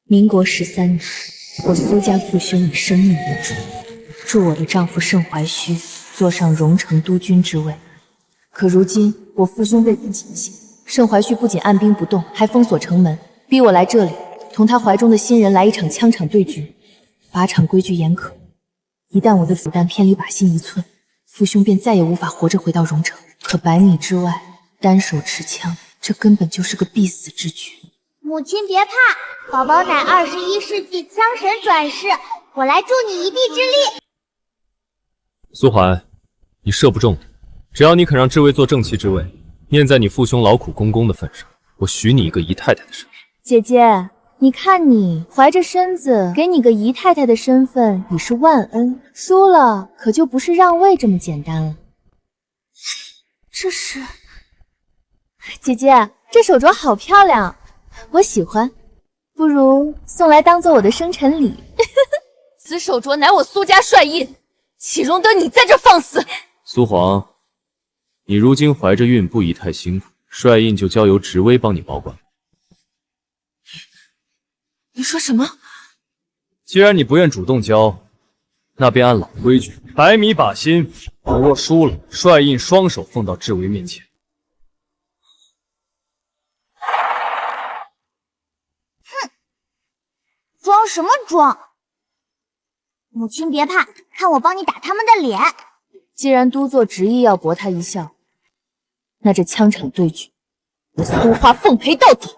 民国13年，我苏家父兄以生命为主，助我的丈夫盛怀虚坐上荣城督军之位。可如今我父兄被人侵袭，盛怀虚不仅按兵不动，还封锁城门，逼我来这里同他怀中的新人来一场枪场对决。靶场规矩严苛，一旦我的子弹偏离靶心1寸，父兄便再也无法活着回到荣城。可100米之外，单手持枪，这根本就是个必死之举。母亲别怕，宝宝乃21世纪枪神转世，我来助你一臂之力。苏桓，你射不中，只要你肯让智卫做正妻之位，念在你父兄劳苦功功的份上，我许你一个姨太太的身份。姐姐，你看你怀着身子，给你个姨太太的身份已是万恩，输了可就不是让位这么简单了。这是……姐姐，这手镯好漂亮，我喜欢，不如送来当做我的生辰礼。此手镯乃我苏家帅印，岂容得你在这放肆！苏黄，你如今怀着孕不宜太辛苦，帅印就交由职威帮你保管。你说什么？既然你不愿主动交，那便按老规矩，100米靶心，倘若输了，帅印双手奉到智威面前。装什么装？母亲别怕，看我帮你打他们的脸。既然都座执意要博他一笑，那这枪场对决，我苏花奉陪到底。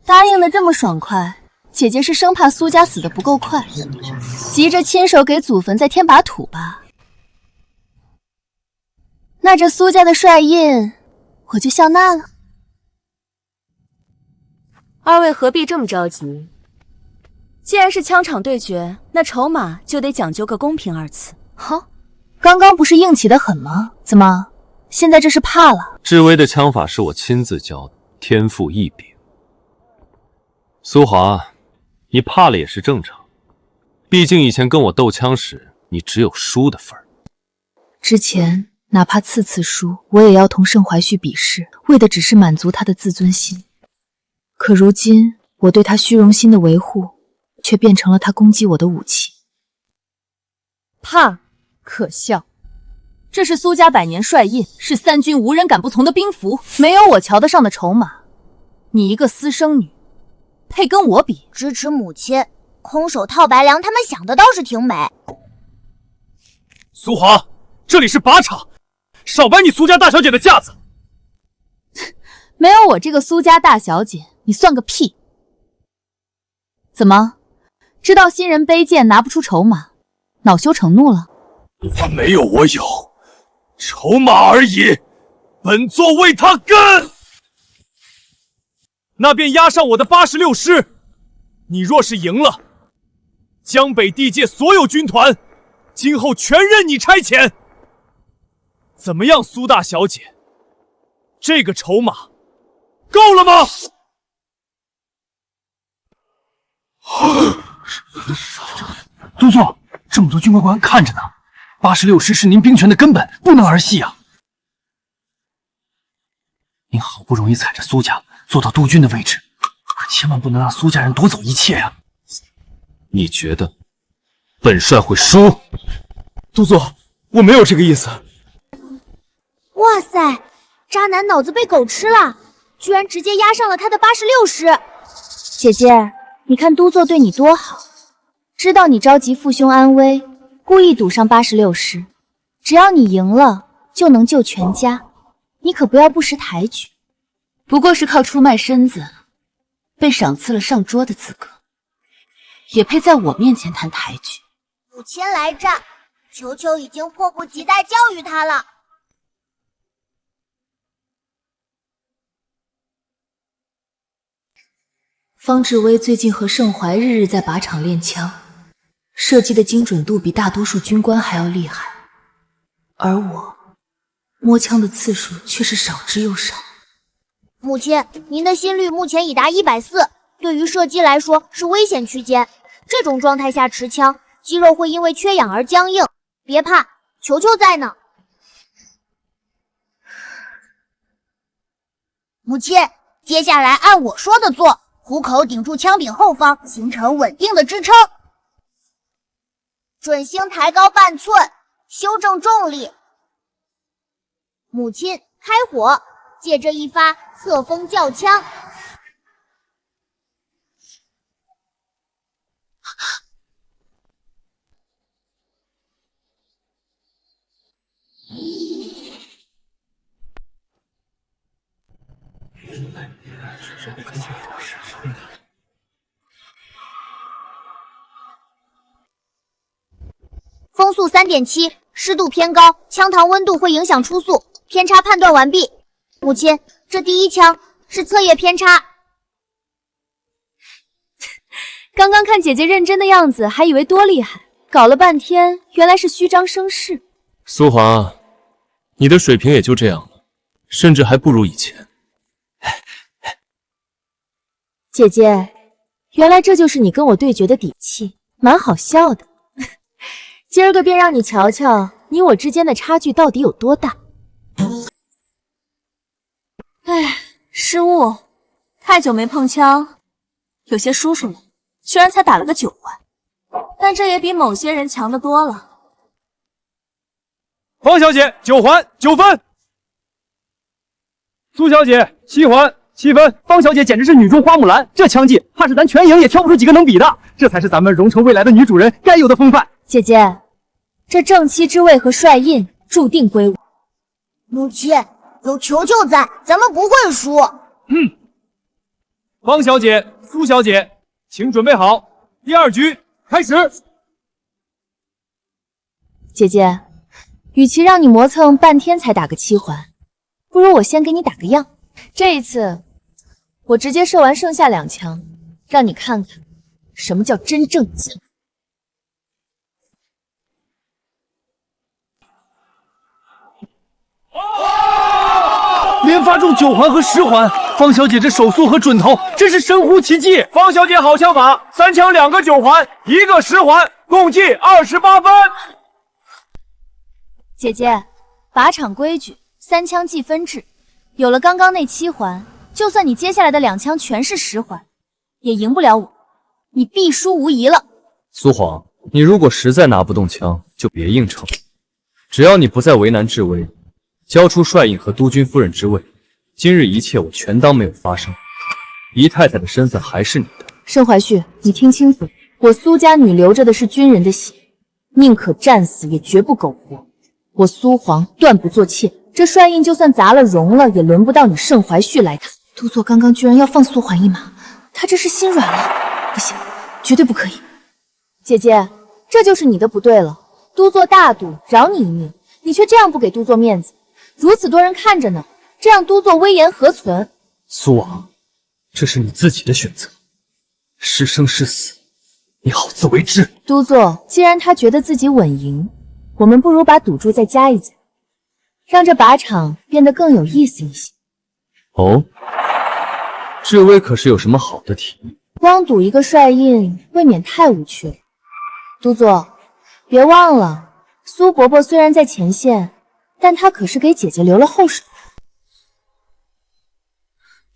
答应的这么爽快，姐姐是生怕苏家死得不够快，急着亲手给祖坟再添把土吧？那这苏家的帅印，我就笑纳了。二位何必这么着急？既然是枪场对决，那筹码就得讲究个公平二字。好，刚刚不是硬气得很吗？怎么，现在这是怕了？智威的枪法是我亲自教的，天赋异禀。苏华，你怕了也是正常，毕竟以前跟我斗枪时，你只有输的份儿。之前哪怕次次输，我也要同盛怀旭比试，为的只是满足他的自尊心。可如今，我对他虚荣心的维护，却变成了他攻击我的武器。怕，可笑！这是苏家100年帅印，是3军无人敢不从的兵符，没有我瞧得上的筹码。你一个私生女，配跟我比？支持母亲，空手套白狼，他们想的倒是挺美。苏华，这里是靶场，少摆你苏家大小姐的架子。没有我这个苏家大小姐，你算个屁！怎么，知道新人卑贱拿不出筹码，恼羞成怒了？他没有我有，筹码而已，本座为他跟。那便押上我的86师，你若是赢了，江北地界所有军团，今后全任你差遣。怎么样，苏大小姐？这个筹码够了吗？都座，这么多军官官看着呢，86师是您兵权的根本，不能儿戏啊！您好不容易踩着苏家做到督军的位置，可千万不能让苏家人夺走一切啊！你觉得本帅会输？都座，我没有这个意思。哇塞，渣男脑子被狗吃了，居然直接压上了他的86师。姐姐，你看都座对你多好，知道你着急父兄安危，故意赌上86师，只要你赢了，就能救全家。你可不要不识抬举。不过是靠出卖身子，被赏赐了上桌的资格，也配在我面前谈抬举。母亲来战，球球已经迫不及待教育他了。方志威最近和盛怀日日在靶场练枪，射击的精准度比大多数军官还要厉害，而我摸枪的次数却是少之又少。母亲，您的心率目前已达140，对于射击来说是危险区间。这种状态下持枪，肌肉会因为缺氧而僵硬，别怕，球球在呢。母亲，接下来按我说的做，虎口顶住枪柄后方，形成稳定的支撑。准星抬高半寸，修正重力。母亲，开火，借这一发侧风叫枪。风速3.7，湿度偏高，枪膛温度会影响初速，偏差判断完毕。母亲，这第一枪是侧叶偏差。刚刚看姐姐认真的样子，还以为多厉害，搞了半天原来是虚张声势。苏华，你的水平也就这样了，甚至还不如以前。姐姐，原来这就是你跟我对决的底气，蛮好笑的。今儿个便让你瞧瞧你我之间的差距到底有多大。哎，失误，太久没碰枪，有些疏疏了，居然才打了个9环，但这也比某些人强得多了。方小姐9环9分，苏小姐7环7分。方小姐简直是女中花木兰，这枪技怕是咱全营也挑不出几个能比的，这才是咱们荣城未来的女主人该有的风范。姐姐，这正妻之位和帅印注定归我。母亲，有球球在，咱们不会输。方小姐、苏小姐，请准备好，第2局开始。姐姐，与其让你磨蹭半天才打个7环，不如我先给你打个样。这一次，我直接射完剩下2枪，让你看看什么叫真正的枪。连发中9环和10环，方小姐这手速和准头真是神乎其技。方小姐好枪法，3枪2个9环，1个10环，共计28分。姐姐，靶场规矩，3枪计分制，有了刚刚那7环，就算你接下来的2枪全是10环，也赢不了我，你必输无疑了。苏黄，你如果实在拿不动枪，就别硬撑，只要你不再为难智薇，交出帅印和督军夫人之位，今日一切我全当没有发生。姨太太的身份还是你的。盛怀旭，你听清楚，我苏家女流着的是军人的血，宁可战死也绝不苟活。我苏黄断不做妾，这帅印就算砸了容了，也轮不到你盛怀旭来打。督座刚刚居然要放苏桓一马，他这是心软了？不行，绝对不可以。姐姐，这就是你的不对了。督座大度，饶你一命，你却这样不给督座面子。如此多人看着呢，这样督座威严何存？苏王，这是你自己的选择，是生是死，你好自为之。督座，既然他觉得自己稳赢，我们不如把赌注再加一加，让这靶场变得更有意思一些。哦，智薇可是有什么好的提议？光赌一个帅印，未免太无趣了。督座，别忘了，苏伯伯虽然在前线，但他可是给姐姐留了后手。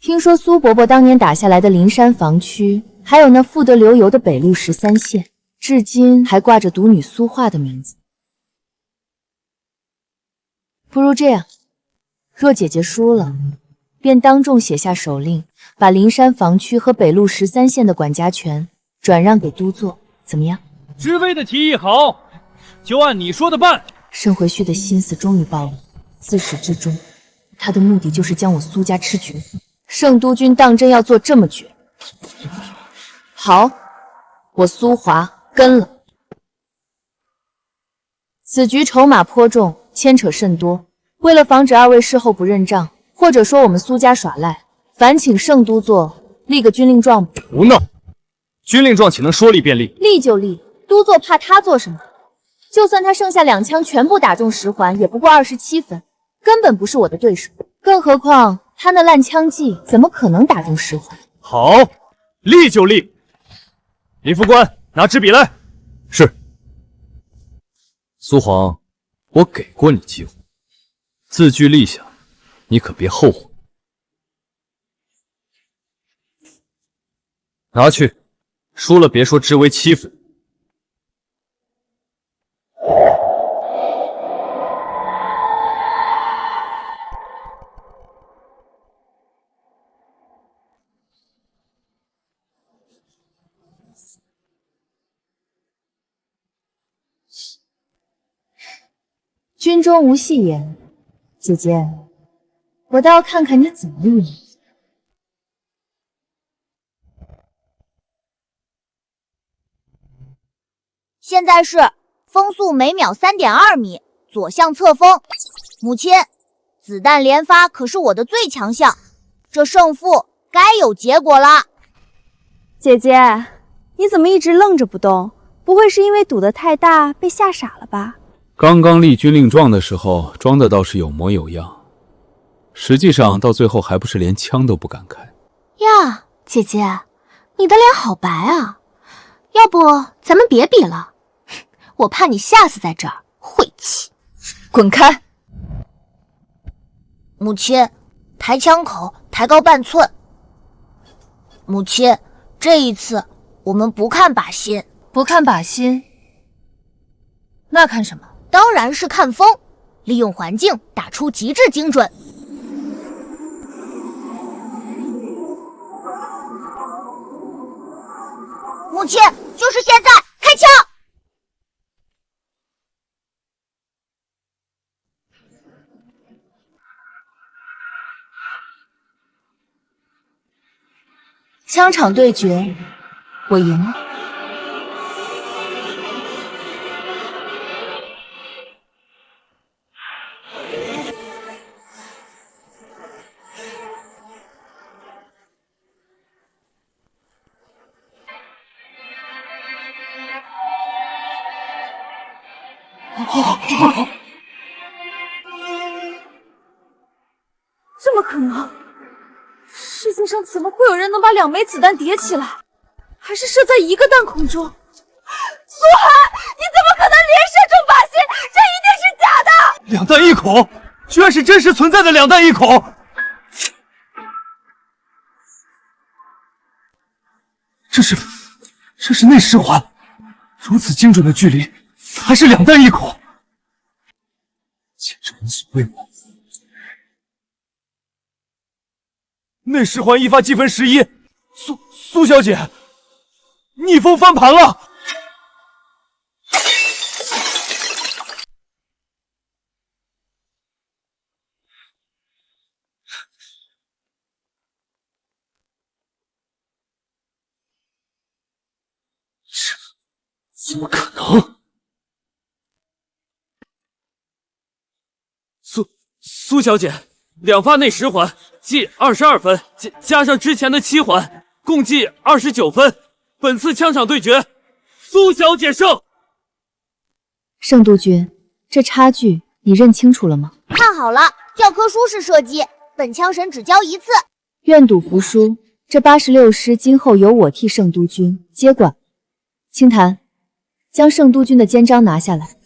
听说苏伯伯当年打下来的灵山防区，还有那富得流油的北路13线，至今还挂着独女苏画的名字。不如这样，若姐姐输了，便当众写下手令，把灵山防区和北路13线的管辖权转让给督座，怎么样？智薇的提议好，就按你说的办。盛回旭的心思终于暴露，自始至终，他的目的就是将我苏家吃绝。盛督军当真要做这么绝？好，我苏华跟了。此局筹码颇重，牵扯甚多，为了防止二位事后不认账，或者说我们苏家耍赖，烦请盛督座立个军令状吧。胡闹！军令状岂能说立便立？立就立，督座怕他做什么？就算他剩下2枪全部打中10环，也不过27分，根本不是我的对手。更何况他那烂枪技怎么可能打中10环？好，立就立。林副官，拿支笔来。是。苏黄，我给过你机会，字据立下，你可别后悔。拿去，输了别说知微欺负你。军中无戏言，姐姐，我倒要看看你怎么录音。现在是风速每秒3.2米，左向侧风。母亲，子弹连发可是我的最强项，这胜负该有结果了。姐姐，你怎么一直愣着不动？不会是因为赌得太大被吓傻了吧？刚刚立军令状的时候，装的倒是有模有样，实际上到最后还不是连枪都不敢开。呀，姐姐，你的脸好白啊，要不咱们别比了，我怕你吓死在这儿，晦气。滚开！母亲，抬枪口抬高半寸。母亲，这一次我们不看靶心。不看靶心，那看什么？当然是看风，利用环境打出极致精准。母亲，就是现在，开枪！枪场对决，我赢了。怎么可能？世界上怎么会有人能把2枚子弹叠起来，还是射在一个弹孔中？苏寒，你怎么可能连射中靶心？这一定是假的！2弹1孔，居然是真实存在的2弹1孔！这是内视环，如此精准的距离，还是2弹1孔，简直闻所未闻。内视环一发积分11，苏小姐，逆风翻盘了！怎么可能？苏小姐，2发内10环，计22分，加上之前的7环，共计29分。本次枪场对决，苏小姐胜。圣督军，这差距你认清楚了吗？看好了，教科书式射击，本枪神只教一次。愿赌服输，这86师今后由我替圣督军接管。清谈，将圣督军的肩章拿下来。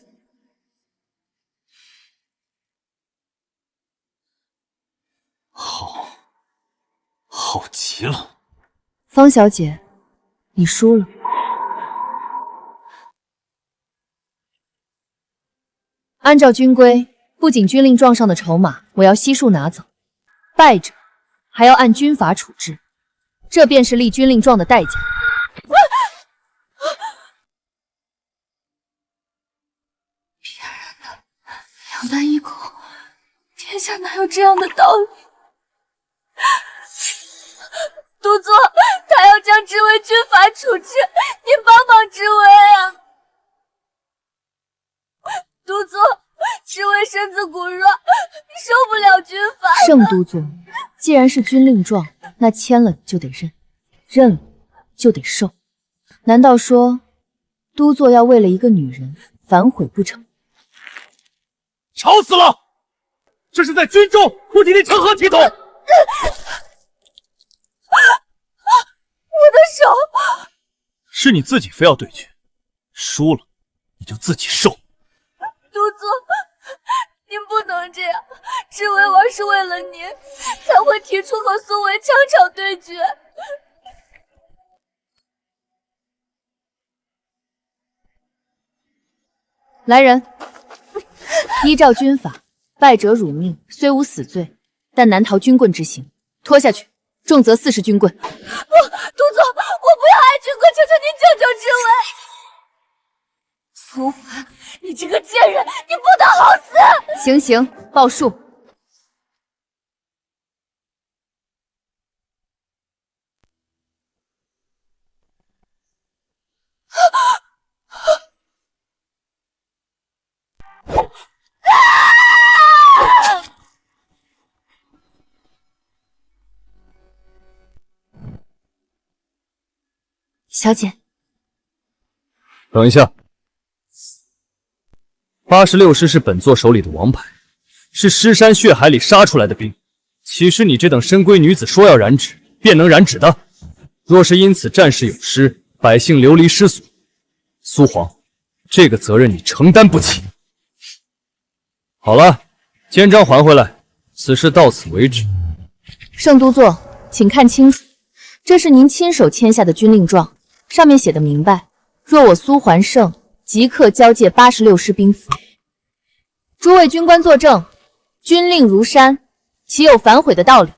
好极了。方小姐，你输了。按照军规，不仅军令状上的筹码我要悉数拿走，败者还要按军法处置，这便是立军令状的代价。骗人的，2弹1孔，天下哪有这样的道理？督座，他要将知微军法处置，你帮帮知微啊！督座，知微身子骨弱，受不了军法。圣督座，既然是军令状，那签了就得认，认了就得受。难道说督座要为了一个女人反悔不成？吵死了！这是在军中不提倡何体统？我的手！是你自己非要对决，输了你就自己受。作，您不能这样，知为儿是为了您才会提出和苏维枪场对决。来人，依照军法，败者辱命，虽无死罪，但难逃军棍之刑，拖下去，重则40军棍。不，督座，我不要挨军棍，求求您救救知为。苏凡，你这个贱人，你不得好死！行行，报数。小姐，等一下，86师是本座手里的王牌，是尸山血海里杀出来的兵。岂是你这等深闺女子说要染指便能染指的？若是因此战事有失，百姓流离失所，苏皇，这个责任你承担不起。好了，肩章还回来，此事到此为止。圣都座，请看清楚，这是您亲手签下的军令状。上面写的明白，若我苏还胜，即刻交界86师兵符。诸位军官作证，军令如山，岂有反悔的道理？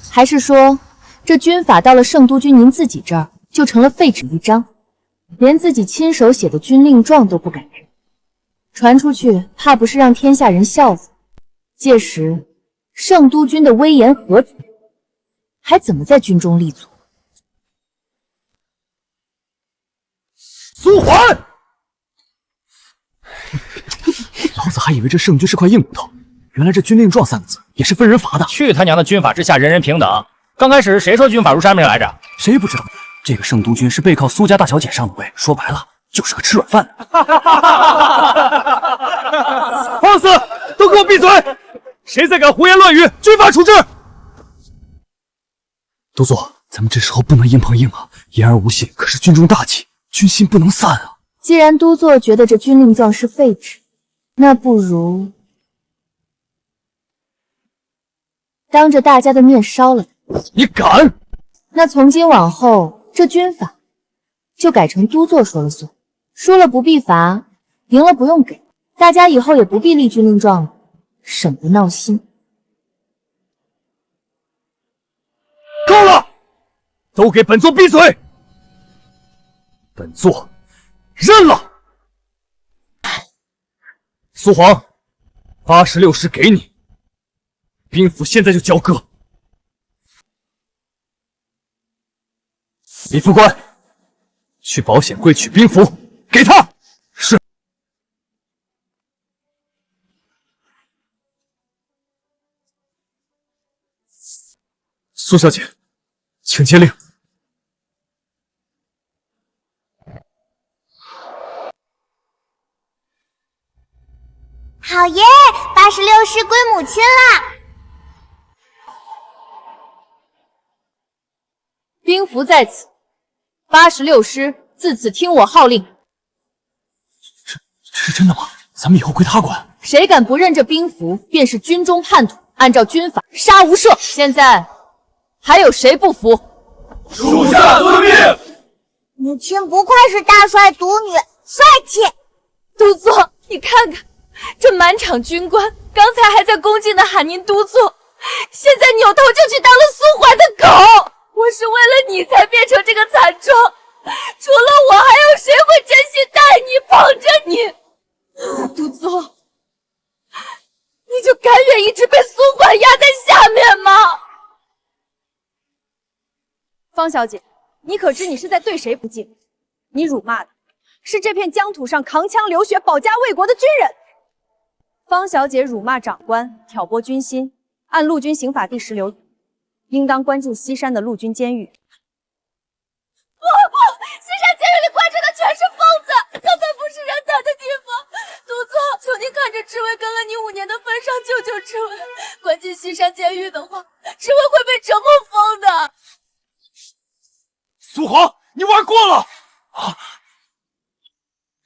还是说，这军法到了圣都军您自己这儿，就成了废纸一张，连自己亲手写的军令状都不敢认，传出去，怕不是让天下人笑话。届时，圣都军的威严何在？还怎么在军中立足？苏桓，老子还以为这圣军是块硬骨头，原来这军令状3个字也是分人罚的。去他娘的军法之下人人平等！刚开始谁说军法如山命来着？谁不知道？这个圣都军是背靠苏家大小姐上的位，说白了就是个吃软饭的。放肆！都给我闭嘴！谁再敢胡言乱语，军法处置！都座，咱们这时候不能硬碰硬啊！言而无信可是军中大忌，军心不能散啊！既然都座觉得这军令状是废纸，那不如当着大家的面烧了。你敢？那从今往后，这军法就改成都座说了算，输了不必罚，赢了不用给，大家以后也不必立军令状了，省得闹心。够了！都给本座闭嘴！本座认了。苏皇，86师给你，兵符现在就交割。李副官，去保险柜取兵符，给他。是。苏小姐，请接令。好耶！86师归母亲啦！兵符在此，86师自此听我号令。这是真的吗？咱们以后归他管。谁敢不认这兵符，便是军中叛徒，按照军法杀无赦。现在还有谁不服？属下遵命。母亲不愧是大帅独女，帅气。都座，你看看，这满场军官刚才还在恭敬地喊您都座，现在扭头就去当了苏怀的狗。我是为了你才变成这个惨状，除了我，还有谁会真心待你、捧着你？都座，你就甘愿一直被苏怀压在下面吗？方小姐，你可知你是在对谁不敬？你辱骂的是这片疆土上扛枪流血、保家卫国的军人。方小姐辱骂长官，挑拨军心，按陆军刑法第10流，应当关进西山的陆军监狱。不，西山监狱里关着的全是疯子，根本不是人待的地方。都座，求您看着知为跟了你5年的份上，救救知为。关进西山监狱的话，知为会被折磨疯的。苏皇，你玩过了！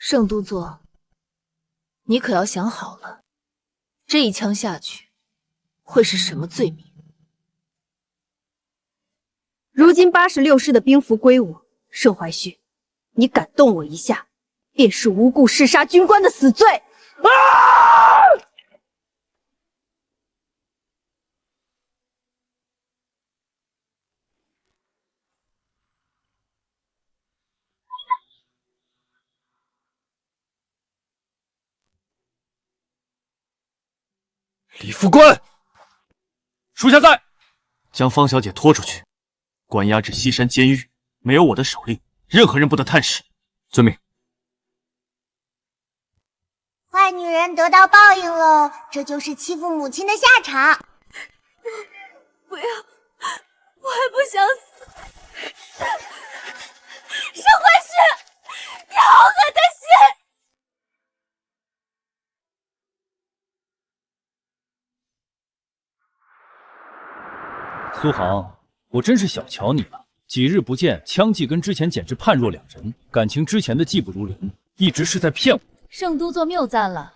圣都座，你可要想好了，这一枪下去会是什么罪名？如今86师的兵符归我，盛怀旭，你敢动我一下，便是无故弑杀军官的死罪！啊！李副官，属下在，将方小姐拖出去，关押至西山监狱。没有我的手令，任何人不得探视。遵命。坏女人得到报应喽，这就是欺负母亲的下场。不要，我还不想死。盛怀旭，你好狠的心！苏杭，我真是小瞧你了。几日不见，枪技跟之前简直判若两人，感情之前的技不如人，一直是在骗我。圣都座谬赞了。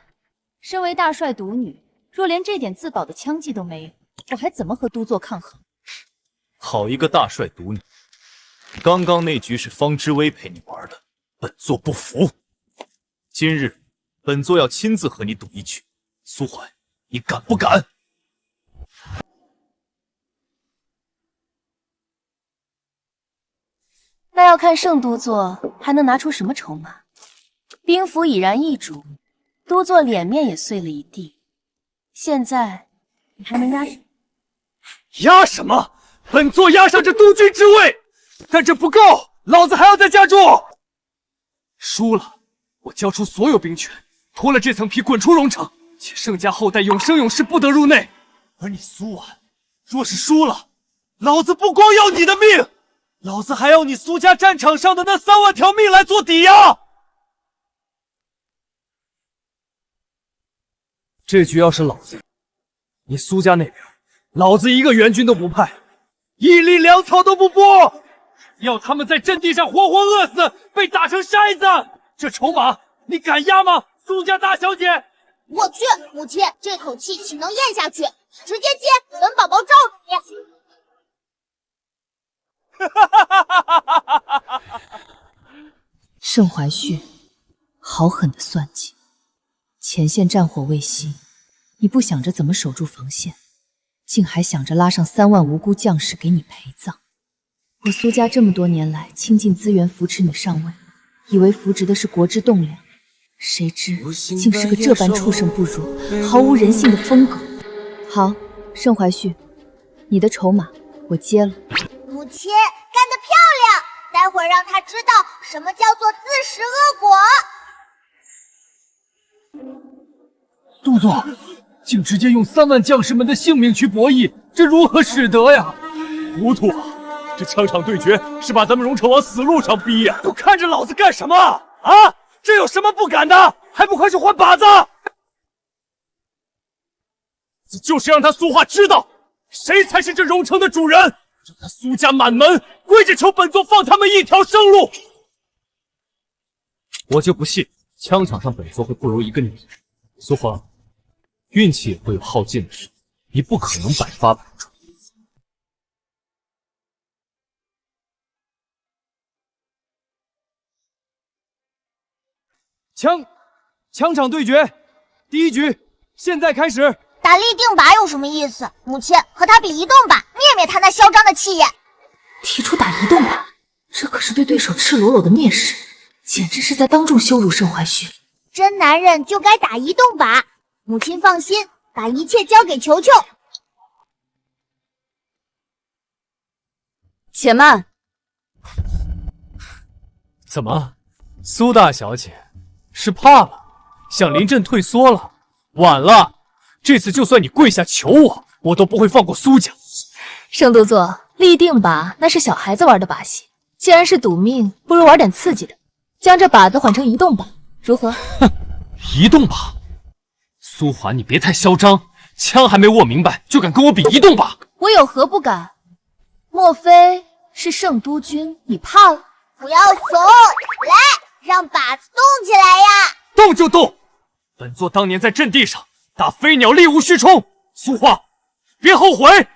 身为大帅独女，若连这点自保的枪技都没有，我还怎么和都座抗衡？好一个大帅独女！刚刚那局是方知薇陪你玩的，本座不服。今日本座要亲自和你赌一局，苏怀，你敢不敢？那要看圣都座还能拿出什么筹码。兵符已然易主，都座脸面也碎了一地。现在你还能压什么？压什么？本座压上这督军之位，但这不够，老子还要再加注。输了，我交出所有兵权，脱了这层皮，滚出戎城，且盛家后代永生永世不得入内。而你苏婉，若是输了，老子不光要你的命，老子还要你苏家战场上的那3万条命来做抵押。这局要是老子，你苏家那边，老子一个援军都不派，一粒粮草都不拨，要他们在阵地上活活饿死，被打成筛子。这筹码你敢压吗，苏家大小姐？我去，母亲，这口气岂能咽下去？直接接，本宝宝罩住你！盛怀旭，好狠的算计！前线战火未息，你不想着怎么守住防线，竟还想着拉上3万无辜将士给你陪葬。我苏家这么多年来倾尽资源扶持你上位，以为扶植的是国之栋梁，谁知竟是个这般畜生不如、毫无人性的疯狗。好，盛怀旭，你的筹码我接了。母亲干得漂亮，待会儿让他知道什么叫做自食恶果。都座竟直接用3万将士们的性命去博弈，这如何使得呀？糊涂啊！这枪场对决是把咱们戎城往死路上逼呀！都看着老子干什么啊？这有什么不敢的？还不快去换靶子！这就是让他苏化知道，谁才是这戎城的主人，让他苏家满门跪着求本座放他们一条生路。我就不信枪场上本座会不如一个女人。苏华，运气也会有耗尽的时候，你不可能百发百中。枪场对决，第一局现在开始。打立定靶有什么意思？母亲，和他比移动靶，灭灭他那嚣张的气焰。提出打移动靶，这可是对对手赤裸裸的蔑视，简直是在当众羞辱盛怀旭。真男人就该打移动靶。母亲放心，把一切交给球球。且慢！怎么，苏大小姐是怕了，想临阵退缩了？晚了，这次就算你跪下求我，我都不会放过苏家。圣都座，立定靶那是小孩子玩的把戏，既然是赌命，不如玩点刺激的，将这靶子换成移动靶，如何？哼，移动靶？苏华，你别太嚣张，枪还没握明白，就敢跟我比移动靶？我有何不敢？莫非是圣都君你怕了？不要怂，来，让靶子动起来呀！动就动！本座当年在阵地上打飞鸟，力无虚冲。苏花，别后悔！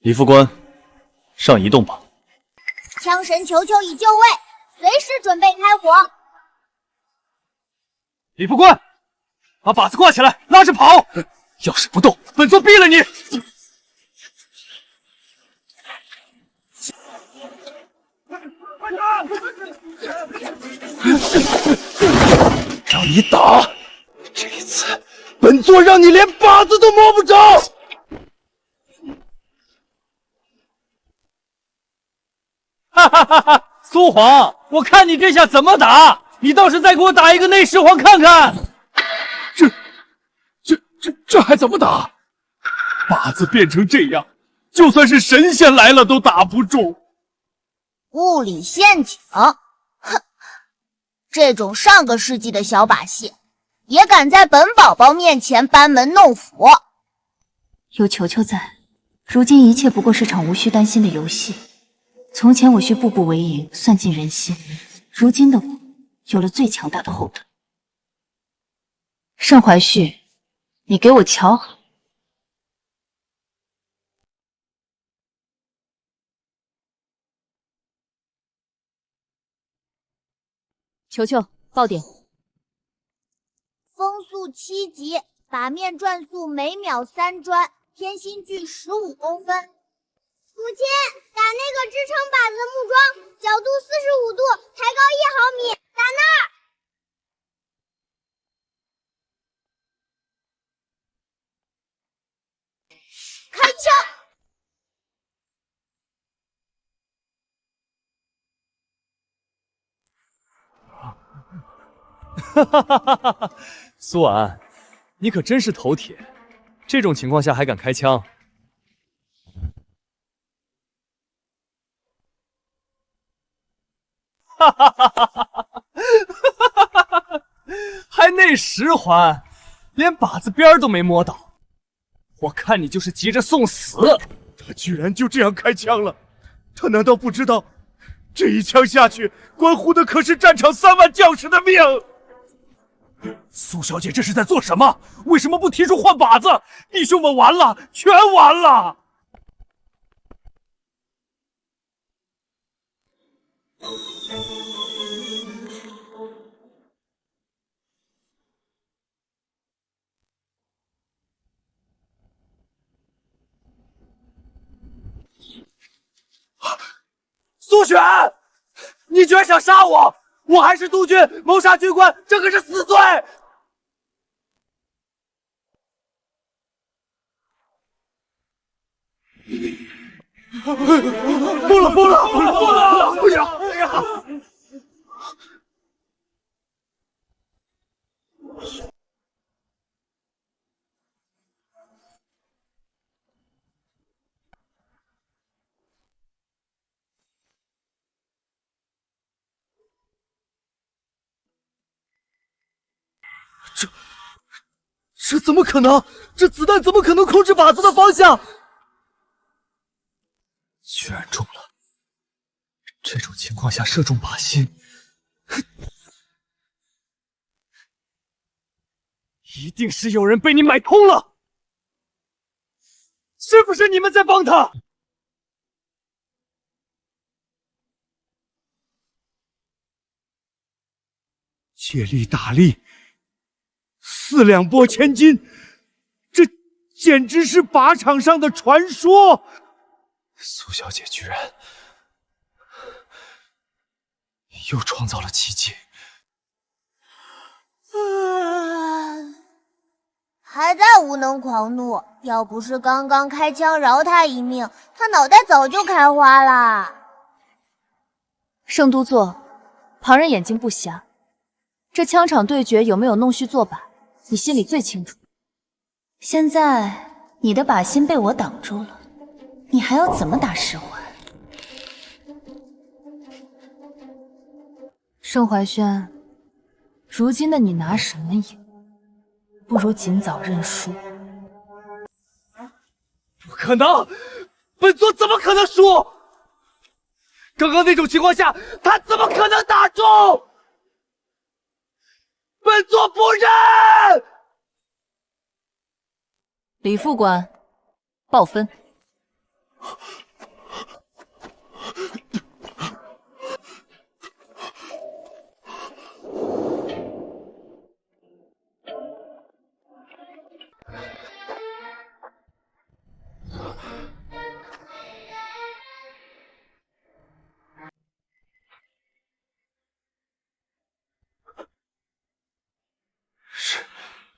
李副官，上一动吧。枪神球球已就位，随时准备开火。李副官，把靶子挂起来，拉着跑！要是不动，本座毙了你！让你打，这一次本座让你连靶子都摸不着。哈哈哈哈！苏皇，我看你这下怎么打？你倒是再给我打一个内十皇看看！这还怎么打？靶子变成这样，就算是神仙来了都打不中。物理陷阱，哼！这种上个世纪的小把戏，也敢在本宝宝面前班门弄斧？有球球在，如今一切不过是场无需担心的游戏。从前我需步步为营，算尽人心，如今的我有了最强大的后盾。盛怀旭，你给我瞧好！球球，爆点！风速7级，靶面转速每秒3转，天心距15公分。母亲，打那个支撑靶子的木桩，角度45度，抬高1毫米，打那儿。开枪！哈哈哈哈哈！苏婉，你可真是头铁，这种情况下还敢开枪？哈哈哈哈哈！还内十环，连靶子边都没摸到，我看你就是急着送死。他居然就这样开枪了，他难道不知道，这一枪下去，关乎的可是战场3万将士的命？苏小姐这是在做什么？为什么不提出换靶子？弟兄们完了，全完了！苏璇，你居然想杀我！我还是督军，谋杀军官，这可是死罪！疯了！不行！哎呀！这怎么可能？这子弹怎么可能控制靶子的方向？居然中了！这种情况下射中靶心，一定是有人被你买通了！是不是你们在帮他？借力打力，4两拨千斤，这简直是靶场上的传说。苏小姐居然又创造了奇迹。还在无能狂怒，要不是刚刚开枪饶他一命，他脑袋早就开花了。圣都座，旁人眼睛不瞎，这枪场对决有没有弄虚作靶，你心里最清楚。现在你的靶心被我挡住了，你还要怎么打10环？盛怀轩，如今的你拿什么赢？不如尽早认输。不可能，本座怎么可能输？刚刚那种情况下，他怎么可能打中？本座不认！李副官，报分。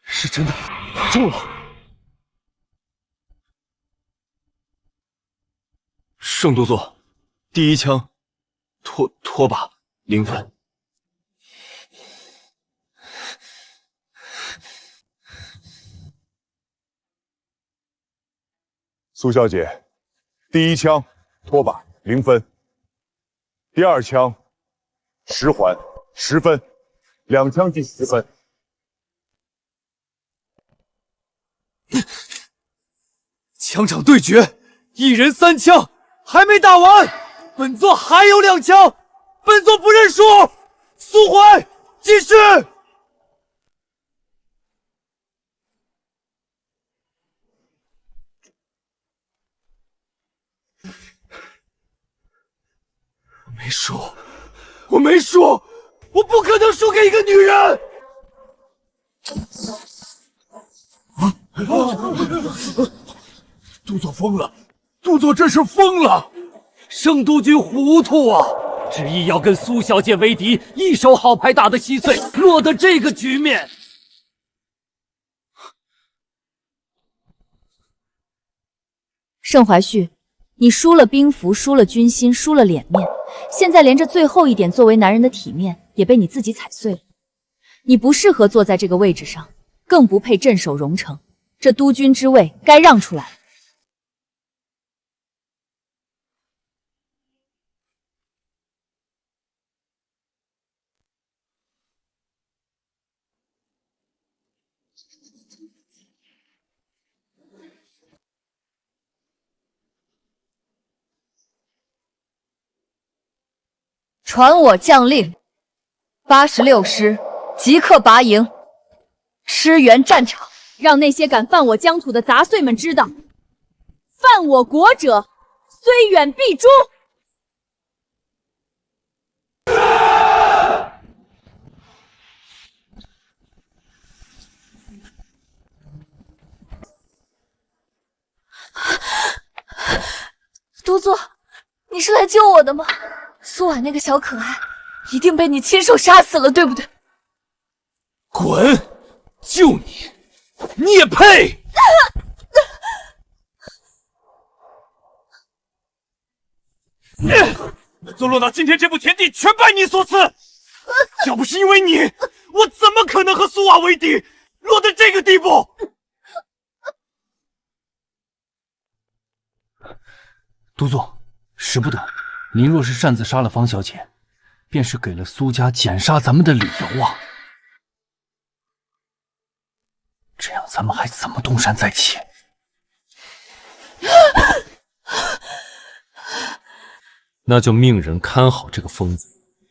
是真的打中了。圣都座，第一枪，拖把0分。苏小姐，第一枪拖把0分，第二枪10环10分，2枪计10分。枪场对决，一人3枪，还没打完，本座还有2枪，本座不认输。速还，继续。我没输，我不可能输给一个女人。都座疯了，都座这是疯了！圣都君糊涂啊！执意要跟苏小姐为敌，一手好牌打得稀碎，落得这个局面。盛怀旭，你输了兵符，输了军心，输了脸面，现在连这最后一点作为男人的体面也被你自己踩碎了。你不适合坐在这个位置上，更不配镇守荣城。这督军之位该让出来。传我将令，86师即刻拔营，驰援战场，让那些敢犯我疆土的杂碎们知道，犯我国者，虽远必诛。都座，你是来救我的吗？苏婉那个小可爱，一定被你亲手杀死了，对不对？滚！就你也配？坐落到今天这步田地，全拜你所赐。要不是因为你，我怎么可能和苏瓦为敌，落得这个地步？都座，时不得，您若是擅自杀了方小姐，便是给了苏家减杀咱们的理由啊！这样咱们还怎么东山再起？那就命人看好这个疯子，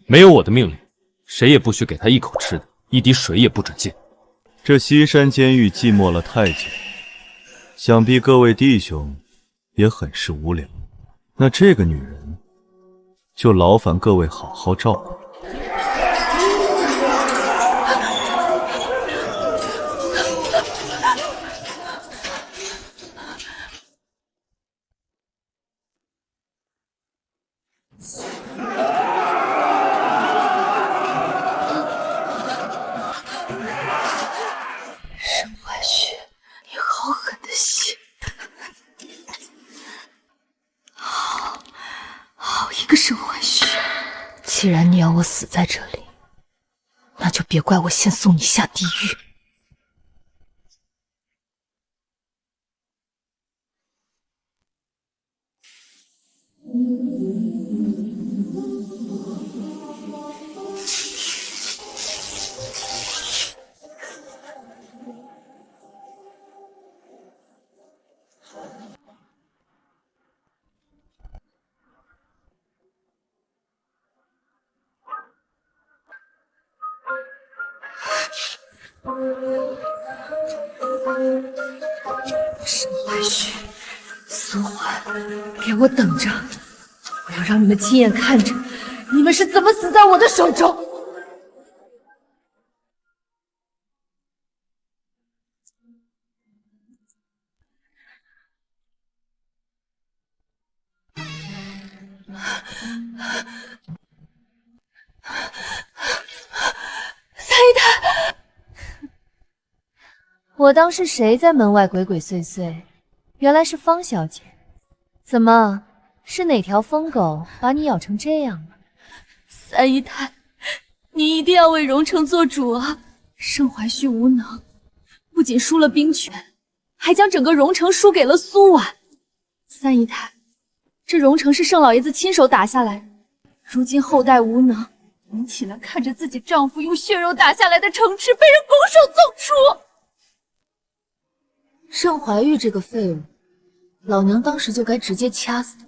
没有我的命令，谁也不许给他一口吃的，一滴水也不准进。这西山监狱寂寞了太久，想必各位弟兄也很是无聊。那这个女人，就劳烦各位好好照顾。沈怀旭，你好狠的心！好一个沈怀旭！既然你要我死在这里，那就别怪我先送你下地狱。沈怀旭，苏焕，给我等着！我要让你们亲眼看着你们是怎么死在我的手中！三姨太，我当是谁在门外鬼鬼祟祟，原来是方小姐。怎么，是哪条疯狗把你咬成这样了？三姨太，你一定要为荣城做主啊！盛怀旭无能，不仅输了兵权，还将整个荣城输给了苏婉。三姨太，这荣城是盛老爷子亲手打下来的，如今后代无能，您岂能看着自己丈夫用血肉打下来的城池被人拱手纵出？盛怀玉这个废物，老娘当时就该直接掐死他，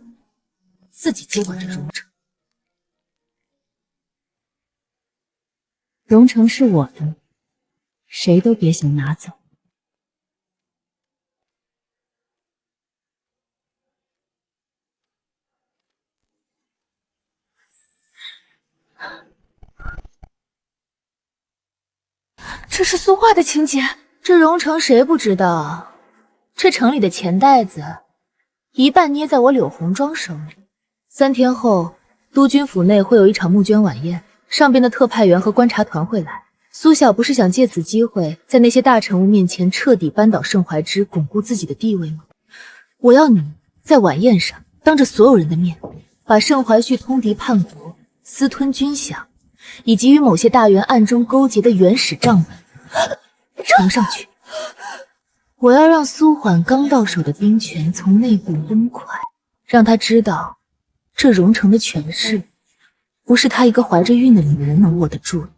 自己接管这荣城。荣城是我的，谁都别想拿走。这是苏画的情节，这荣城谁不知道？这城里的钱袋子，一半捏在我柳红妆手里。3天后，督军府内会有一场募捐晚宴，上边的特派员和观察团会来。苏晓不是想借此机会，在那些大臣物面前彻底扳倒盛怀之，巩固自己的地位吗？我要你在晚宴上，当着所有人的面，把盛怀旭通敌叛国、私吞军饷，以及与某些大员暗中勾结的原始账本呈上去。我要让苏缓刚到手的兵权从内部崩溃，让他知道，这荣城的权势，不是他一个怀着孕的女人能握得住的。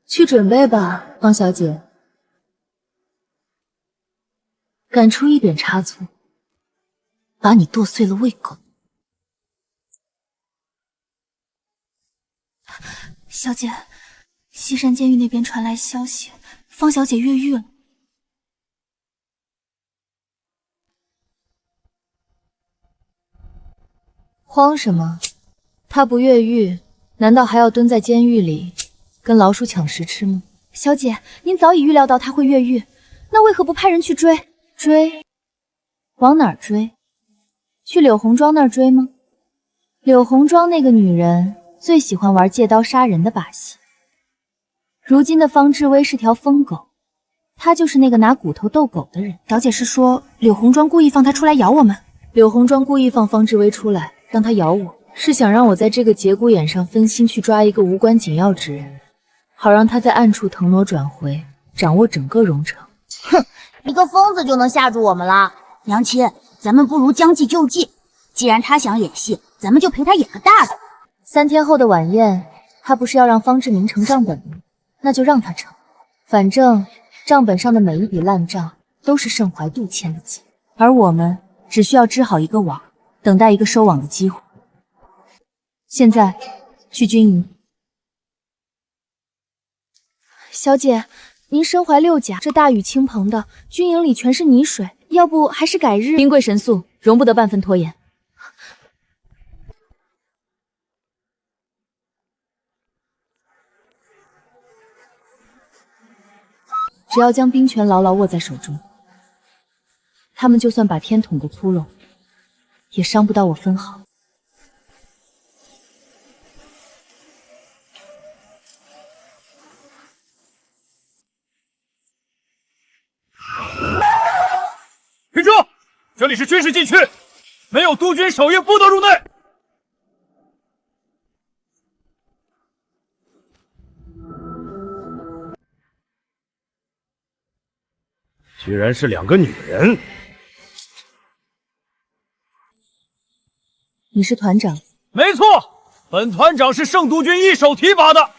去准备吧，方小姐。敢出一点差错，把你剁碎了喂狗。小姐，西山监狱那边传来消息，方小姐越狱了。慌什么？她不越狱，难道还要蹲在监狱里跟老鼠抢食吃吗？小姐，您早已预料到她会越狱，那为何不派人去追？追？往哪儿追？去柳红庄那儿追吗？柳红庄那个女人最喜欢玩借刀杀人的把戏。如今的方志威是条疯狗，他就是那个拿骨头斗狗的人。小姐是说柳红庄故意放他出来咬我们？柳红庄故意放方志威出来，让他咬我，是想让我在这个节骨眼上分心去抓一个无关紧要之人，好让他在暗处腾挪转回，掌握整个荣城。哼，一个疯子就能吓住我们了？娘亲，咱们不如将计就计，既然他想演戏，咱们就陪他演个大的。3天后的晚宴，他不是要让方志明呈账本吗？那就让他呈，反正账本上的每一笔烂账都是盛怀度签的字，而我们只需要织好一个网，等待一个收网的机会。现在去军营。小姐，您身怀6甲，这大雨倾盆的，军营里全是泥水，要不还是改日？兵贵神速，容不得半分拖延。只要将兵权牢牢握在手中，他们就算把天捅个窟窿，也伤不到我分毫。停住！这里是军事禁区，没有督军守夜不得入内。居然是2个女人！你是团长？没错，本团长是盛督军一手提拔的。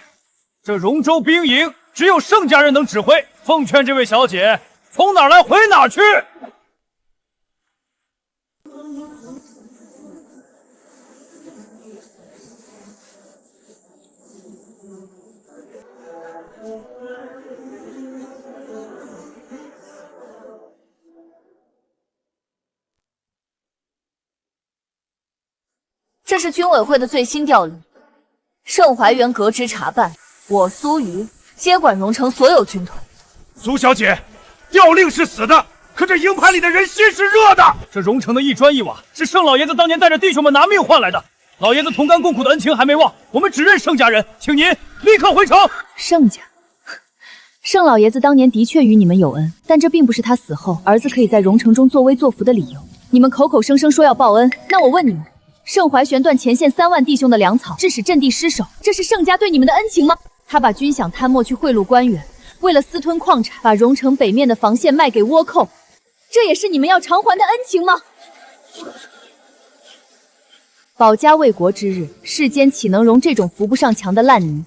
这荣州兵营只有盛家人能指挥，奉劝这位小姐从哪儿来回哪儿去。这是军委会的最新调令，盛怀元革职查办，我苏瑜接管荣城所有军团。苏小姐，调令是死的，可这营盘里的人心是热的。这荣城的一砖一瓦，是盛老爷子当年带着弟兄们拿命换来的。老爷子同甘共苦的恩情还没忘，我们只认盛家人，请您立刻回城。盛家，盛老爷子当年的确与你们有恩，但这并不是他死后儿子可以在荣城中作威作福的理由。你们口口声声说要报恩，那我问你们，盛怀玄断前线3万弟兄的粮草，致使阵地失守，这是盛家对你们的恩情吗？他把军饷摊没去贿赂官员，为了私吞矿产，把荣城北面的防线卖给倭寇，这也是你们要偿还的恩情吗？保家卫国之日，世间岂能容这种扶不上墙的烂泥？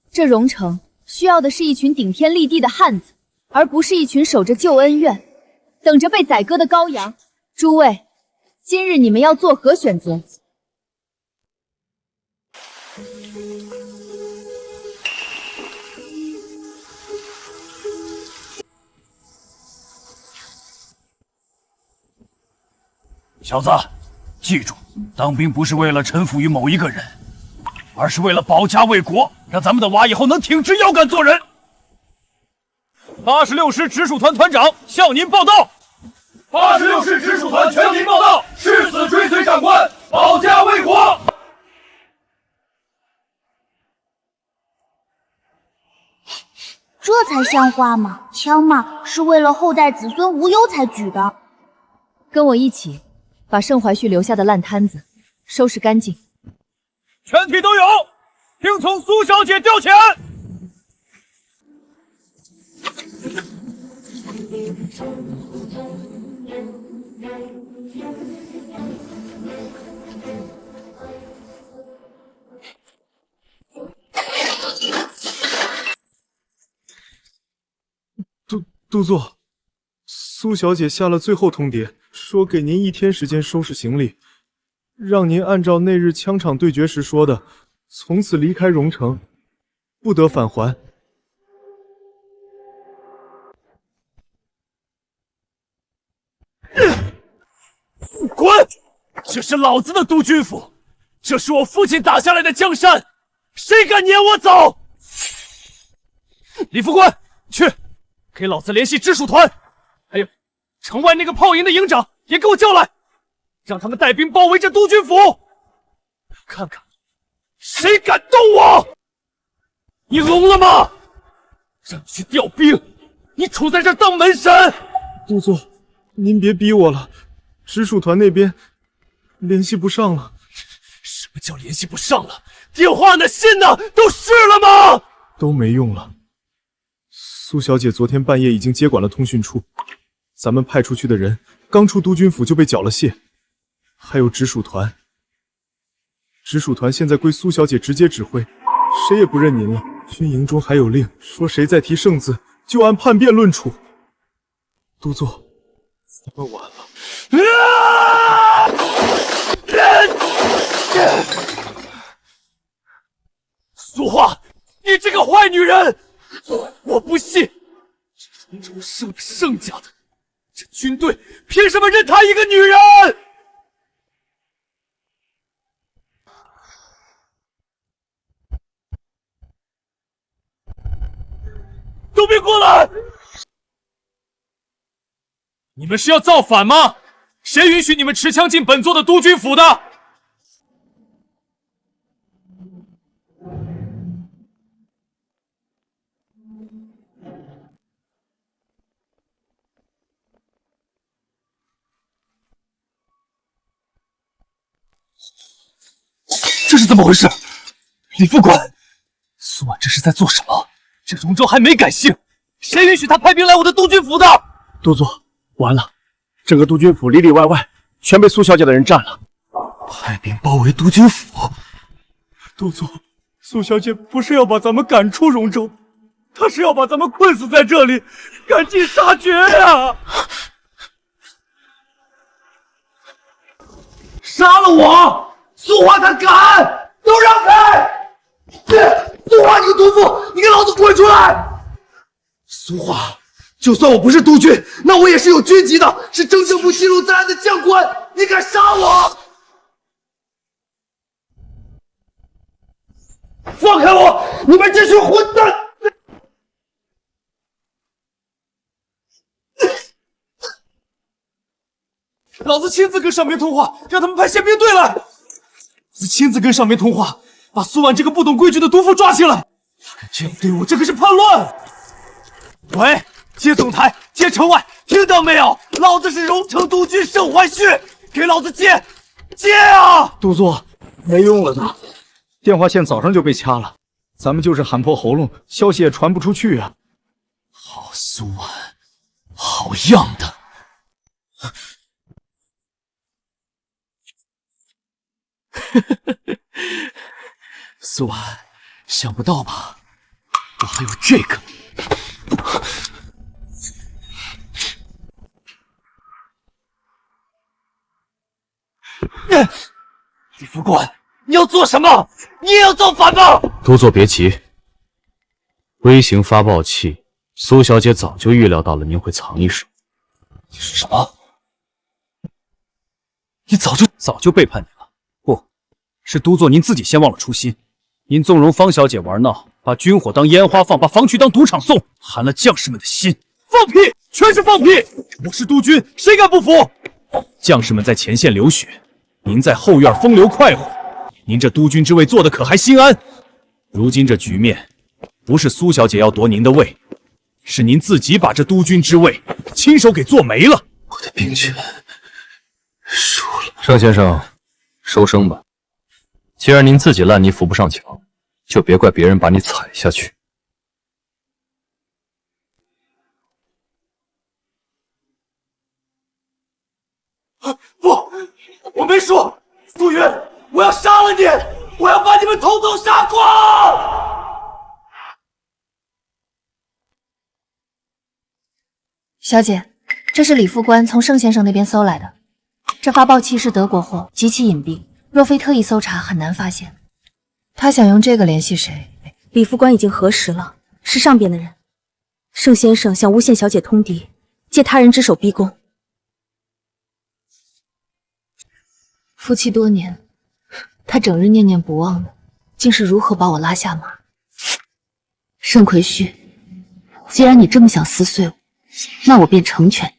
这荣城需要的是一群顶天立地的汉子，而不是一群守着旧恩怨，等着被宰割的羔羊。诸位，今日你们要作何选择？小子，记住，当兵不是为了臣服于某一个人，而是为了保家卫国，让咱们的娃以后能挺直腰杆做人。86师直属团团长向您报道。86师直属团全体报道，誓死追随长官，保家卫国。这才像话嘛！枪嘛，是为了后代子孙无忧才举的。跟我一起，把盛怀旭留下的烂摊子收拾干净。全体都有，听从苏小姐调遣。督座，苏小姐下了最后通牒，说给您1天时间收拾行李，让您按照那日枪场对决时说的，从此离开荣城，不得返还。滚！这是老子的督军府，这是我父亲打下来的江山，谁敢撵我走？李副官，去给老子联系直属团，还有城外那个炮营的营长也给我叫来，让他们带兵包围这督军府，看看谁敢动我！你聋了吗？让你去调兵，你杵在这儿当门神！督座，您别逼我了，直属团那边联系不上了。什么叫联系不上了？电话呢？信呢？都试了吗？都没用了。苏小姐昨天半夜已经接管了通讯处，咱们派出去的人刚出督军府就被缴了械，还有直属团。直属团现在归苏小姐直接指挥，谁也不认您了。军营中还有令，说谁再提圣字，就按叛变论处。督座，咱们完了。苏画，你这个坏女人！我不信，这荣城盛家的，这军队凭什么认她一个女人？都别过来！你们是要造反吗？谁允许你们持枪进本座的督军府的？这是怎么回事？李副官，苏婉这是在做什么？这荣州还没改姓，谁允许他派兵来我的督军府的？督座，完了，整个督军府里里外外全被苏小姐的人占了，派兵包围督军府。督座，苏小姐不是要把咱们赶出荣州，她是要把咱们困死在这里，赶尽杀绝呀！杀了我！苏画他敢！都让开！苏画，你个毒妇，你给老子滚出来！苏画，就算我不是督军，那我也是有军籍的，是政政部记录在案的将官，你敢杀我？放开我！你们这群混蛋！老子亲自跟上面通话，让他们派宪兵队来。老子亲自跟上面通话，把苏婉这个不懂规矩的毒妇抓起来。他敢这样对我，这可是叛乱！喂，接总台，接城外，听到没有？老子是荣城督军盛怀旭，给老子接！接啊！督座，没用了的，电话线早上就被掐了，咱们就是喊破喉咙，消息也传不出去啊。好苏婉，好样的！苏婉，想不到吧？我还有这个。李副官，你要做什么？你也要造反吗？督座别急，微型发报器，苏小姐早就预料到了您会藏一手。你说什么？你早就背叛你了？不是督座您自己先忘了初心。您纵容方小姐玩闹，把军火当烟花放，把防区当赌场送，寒了将士们的心。放屁！全是放屁！我是督军，谁敢不服？将士们在前线流血，您在后院风流快活，您这督军之位做的可还心安？如今这局面，不是苏小姐要夺您的位，是您自己把这督军之位亲手给做没了。我的兵权输了。盛先生，收声吧。既然您自己烂泥扶不上墙，就别怪别人把你踩下去。不，我没说，苏云，我要杀了你，我要把你们统统杀光！小姐，这是李副官从盛先生那边搜来的，这发报器是德国货，极其隐蔽。若非特意搜查，很难发现。他想用这个联系谁？李副官已经核实了，是上边的人。盛先生想诬陷小姐通敌，借他人之手逼宫。夫妻多年，他整日念念不忘的，竟是如何把我拉下马。盛奎旭，既然你这么想撕碎我，那我便成全。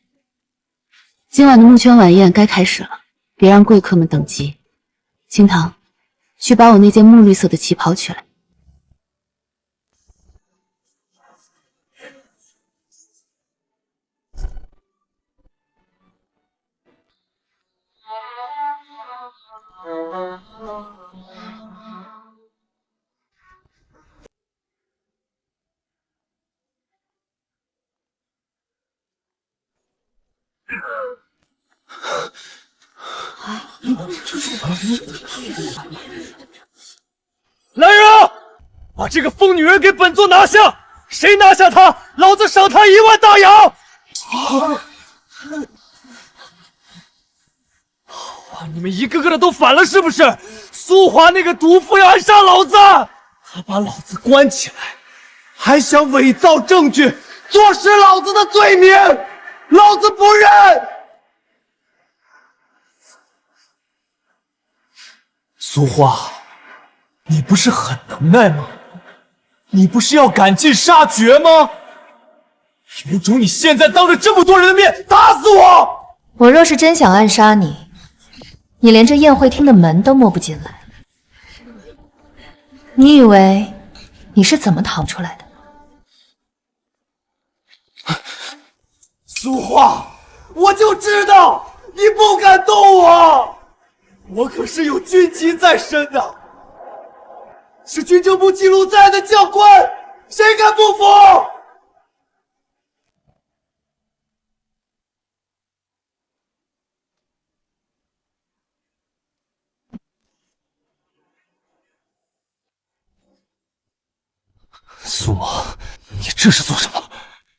今晚的募捐晚宴该开始了，别让贵客们等急。清堂，去把我那件墨绿色的旗袍取来。来人啊！把这个疯女人给本座拿下！谁拿下她，老子赏她1万大洋！哇！你们一个个的都反了是不是？苏华那个毒妇要暗杀老子，她把老子关起来，还想伪造证据，坐实老子的罪名，老子不认！苏华，你不是很能耐吗？你不是要赶尽杀绝吗？有种你现在当着这么多人的面打死我！我若是真想暗杀你，你连这宴会厅的门都摸不进来。你以为你是怎么逃出来的？苏华，我就知道你不敢动我，我可是有军旗在身的，是军政部记录在案的将官，谁敢不服？苏某，你这是做什么？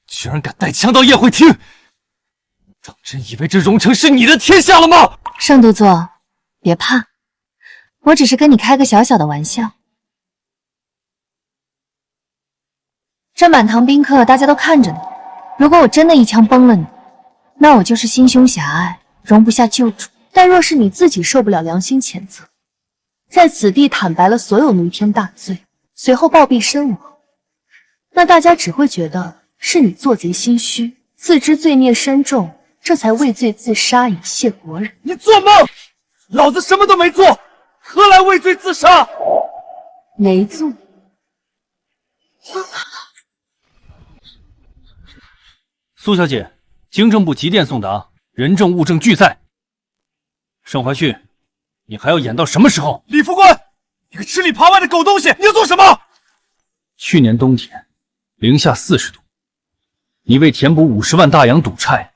居然敢带枪到宴会厅！当真以为这荣城是你的天下了吗？盛督座，别怕，我只是跟你开个小小的玩笑。这满堂宾客大家都看着呢，如果我真的一枪崩了你，那我就是心胸狭隘，容不下救主。但若是你自己受不了良心谴责，在此地坦白了所有弥天大罪，随后暴毙身亡，那大家只会觉得是你做贼心虚，自知罪孽深重，这才畏罪自杀以谢国人。你做梦！老子什么都没做，何来畏罪自杀？没做。苏小姐，经政部急电送达，人证物证俱在。盛怀旭，你还要演到什么时候？李副官，你个吃里扒外的狗东西，你要做什么？去年冬天，零下40度，你为填补50万大洋赌债，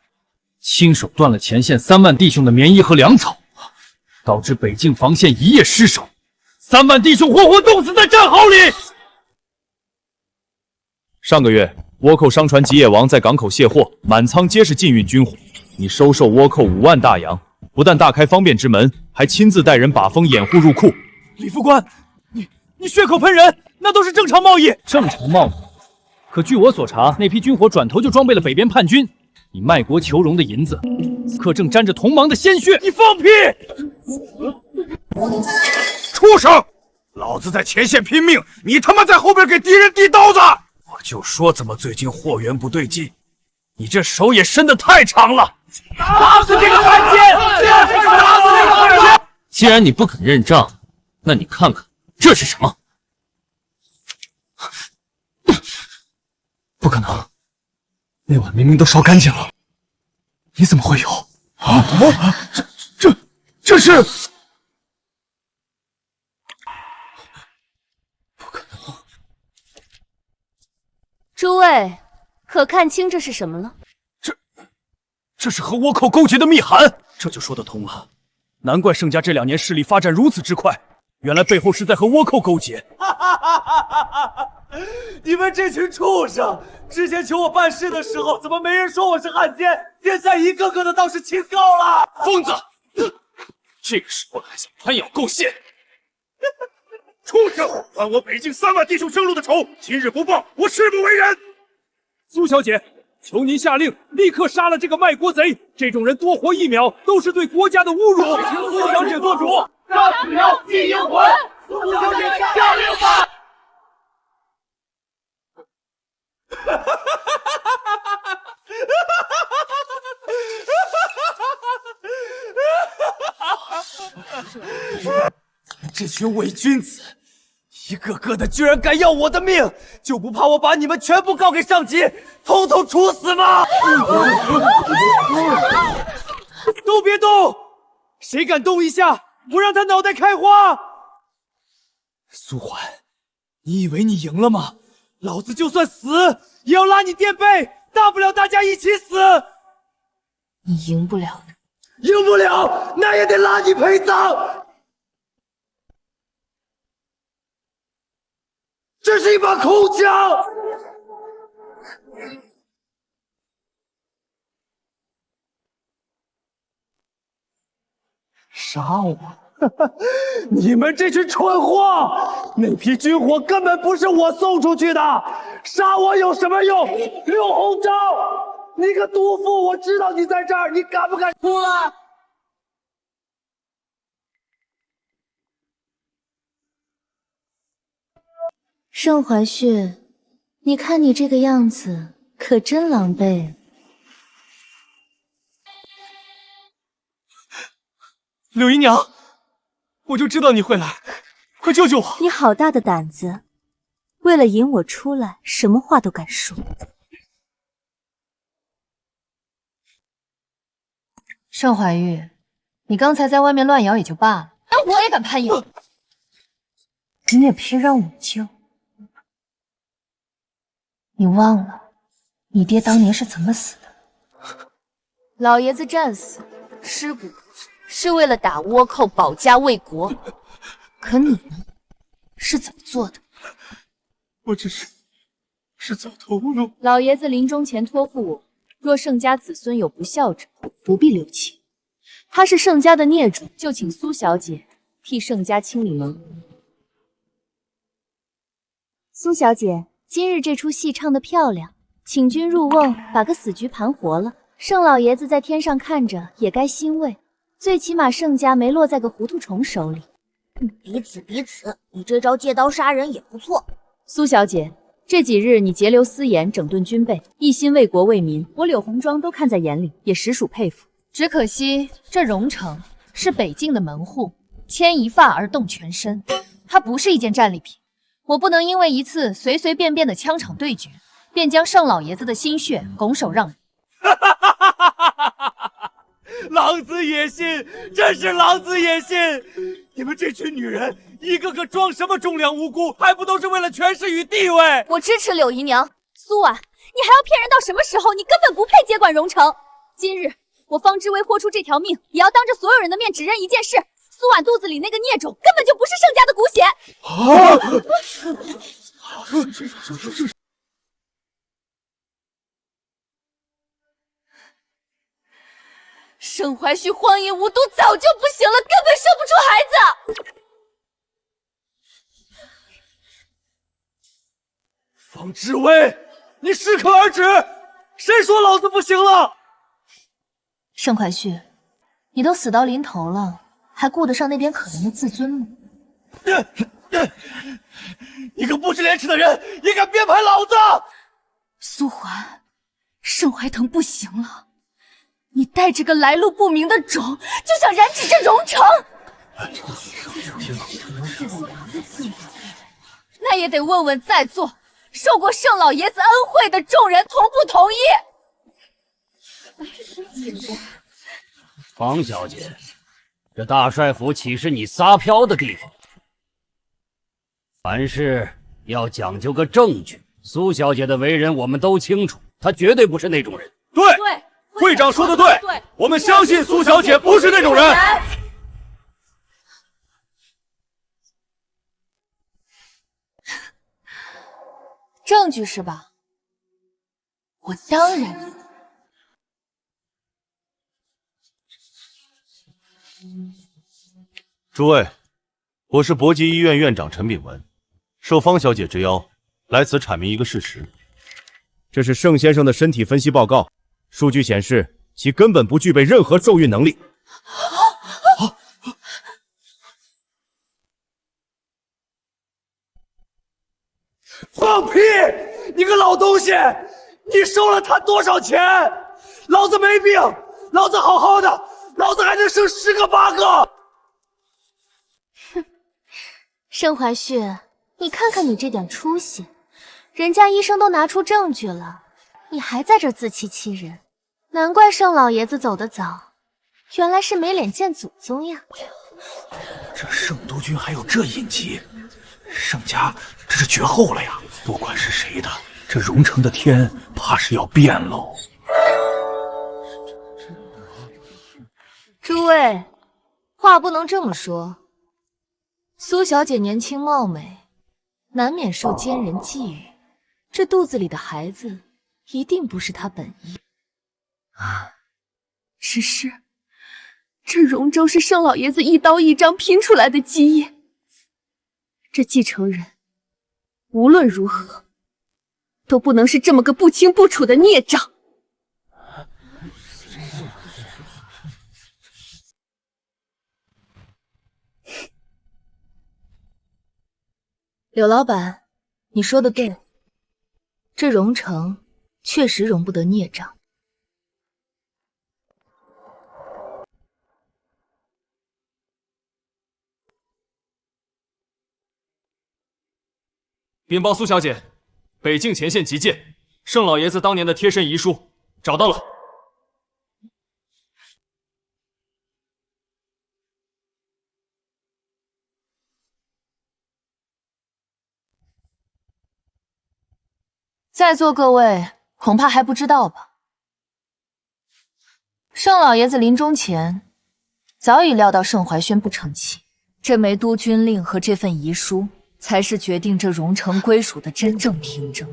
亲手断了前线3万弟兄的棉衣和粮草，导致北境防线一夜失守，3万弟兄活活冻死在战壕里。上个月，倭寇商船吉野王在港口卸货，满舱皆是禁运军火。你收受倭寇5万大洋，不但大开方便之门，还亲自带人把风掩护入库。李副官，你血口喷人，那都是正常贸易。正常贸易？可据我所查，那批军火转头就装备了北边叛军。你卖国求荣的银子，此刻正沾着同盟的鲜血。你放屁！畜生！老子在前线拼命，你他妈在后边给敌人递刀子！我就说怎么最近货源不对劲，你这手也伸得太长了！打死这个汉奸！打死这个汉奸！既然你不肯认账，那你看看这是什么？不可能，那碗明明都烧干净了，你怎么会有？这是？不可能！诸位，可看清这是什么了？这是和倭寇勾结的密函，这就说得通了。难怪盛家这2年势力发展如此之快，原来背后是在和倭寇勾结。你们这群畜生！之前求我办事的时候，怎么没人说我是汉奸？现在一个个的倒是清高了。疯子！这个时候还想攀咬构陷？畜生！还我北境3万弟兄生路的仇，今日不报，我誓不为人。苏小姐，求您下令，立刻杀了这个卖国贼！这种人多活1秒，都是对国家的侮辱。苏小姐做主，杀死妖，祭阴魂。苏小姐下令吧。这群伪君子，一个个的居然敢要我的命，就不怕我把你们全部告给上级，统统处死吗？都别动！谁敢动一下，我让他脑袋开花！苏桓，你以为你赢了吗？老子就算死，也要拉你垫背，大不了大家一起死。你赢不了的。赢不了，那也得拉你陪葬。这是一把空枪。杀我！你们这群蠢货！那批军火根本不是我送出去的，杀我有什么用？刘鸿章，你个毒妇！我知道你在这儿，你敢不敢出来？盛怀旭，你看你这个样子，可真狼狈。柳姨娘，我就知道你会来，快救救我！你好大的胆子，为了引我出来，什么话都敢说。盛怀玉，你刚才在外面乱摇也就罢了，但我也敢攀咬，你也偏让我救。你忘了你爹当年是怎么死的？老爷子战死，尸骨不存，是为了打倭寇，保家卫国。可你呢？是怎么做的？我只是走投无路。老爷子临终前托付我，若盛家子孙有不孝者，不必留情。他是盛家的孽主，就请苏小姐替盛家清理门户。苏小姐，今日这出戏唱得漂亮，请君入瓮，把个死局盘活了。盛老爷子在天上看着，也该欣慰。最起码盛家没落在个糊涂虫手里。彼此，你这招借刀杀人也不错。苏小姐，这几日你节流私盐，整顿军备，一心为国为民，我柳红庄都看在眼里，也实属佩服。只可惜这荣城是北境的门户，牵一发而动全身，它不是一件战利品。我不能因为一次随随便便的枪场对决，便将盛老爷子的心血拱手让人。狼子野心，真是狼子野心！你们这群女人，一个个装什么忠良无辜，还不都是为了权势与地位？我支持柳姨娘。苏婉，你还要骗人到什么时候？你根本不配接管荣城。今日我方知薇豁出这条命，也要当着所有人的面指认一件事：苏婉肚子里那个孽种根本就不是盛家的骨血。盛怀旭荒淫无度，早就不行了，根本生不出孩子。方知薇，你适可而止！谁说老子不行了？盛怀旭，你都死到临头了，还顾得上那点可怜的自尊吗？你个不知廉耻的人，也敢编排老子！苏环，盛怀腾不行了，你带着个来路不明的种，就想染指这荣城？那也得问问在座受过盛老爷子恩惠的众人同不同意？方小姐，这大帅府岂是你撒飘的地方？凡事要讲究个证据。苏小姐的为人我们都清楚，她绝对不是那种人。对，会长说的对，我们相信苏小姐不是那种人。证据是吧？我当然有。诸位，我是博济医院院长陈炳文，受方小姐之邀，来此阐明一个事实。这是盛先生的身体分析报告，数据显示其根本不具备任何受孕能力。放屁！你个老东西，你收了他多少钱？老子没病，老子好好的，老子还能生10个8个。哼，盛怀旭，你看看你这点出息，人家医生都拿出证据了，你还在这自欺欺人，难怪盛老爷子走得早，原来是没脸见祖宗呀！这盛督军还有这隐疾，盛家这是绝后了呀！不管是谁的，这荣城的天怕是要变喽。诸位，话不能这么说。苏小姐年轻貌美，难免受奸人觊觎，这肚子里的孩子一定不是她本意。只是这荣州是盛老爷子一刀一张拼出来的基业，这继承人无论如何都不能是这么个不清不楚的孽障。柳老板，你说的对，这荣城确实容不得孽障。禀报苏小姐，北境前线急件，盛老爷子当年的贴身遗书找到了。在座各位恐怕还不知道吧？盛老爷子临终前早已料到盛怀轩不成器，这枚督军令和这份遗书才是决定这荣城归属的真正凭证。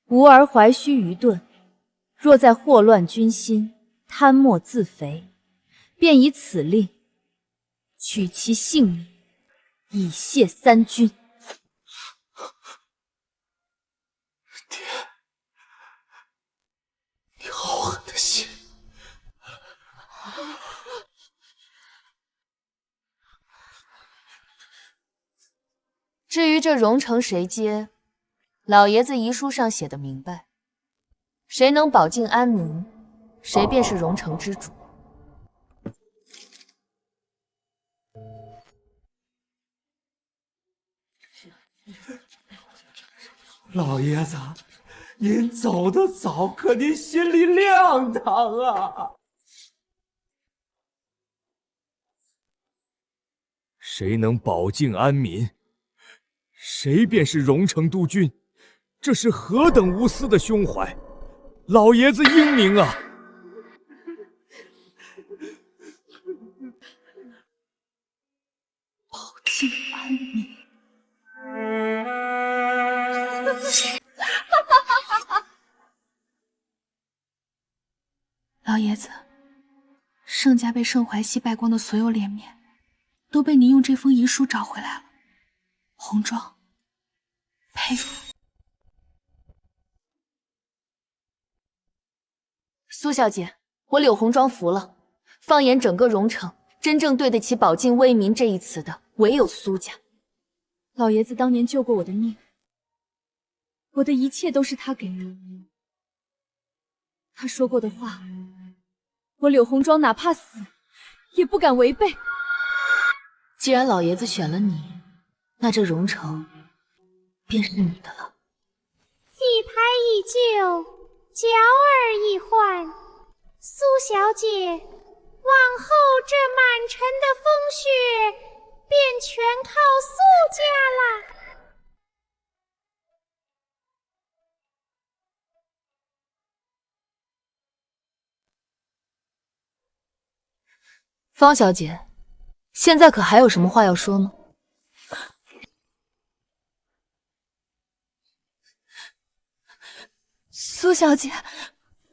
吾儿怀虚愚钝，若在祸乱军心，贪墨自肥，便以此令取其性命，以谢三军。你好狠的心！至于这荣城谁接，老爷子遗书上写的明白，谁能保境安民，谁便是荣城之主。老爷子，您走得早，可您心里亮堂啊！谁能保境安民，谁便是荣城督军。这是何等无私的胸怀，老爷子英明啊！保境安民。老爷子，盛家被盛怀熙败光的所有脸面，都被您用这封遗书找回来了。红妆，佩服。苏小姐，我柳红妆服了。放眼整个荣城，真正对得起保境为民这一词的，唯有苏家。老爷子当年救过我的命，我的一切都是他给的。他说过的话，我柳红妆哪怕死，也不敢违背。既然老爷子选了你，那这荣城便是你的了。祭台已就，角儿已换，苏小姐，往后这满城的风雪便全靠苏家啦。方小姐，现在可还有什么话要说吗？苏小姐，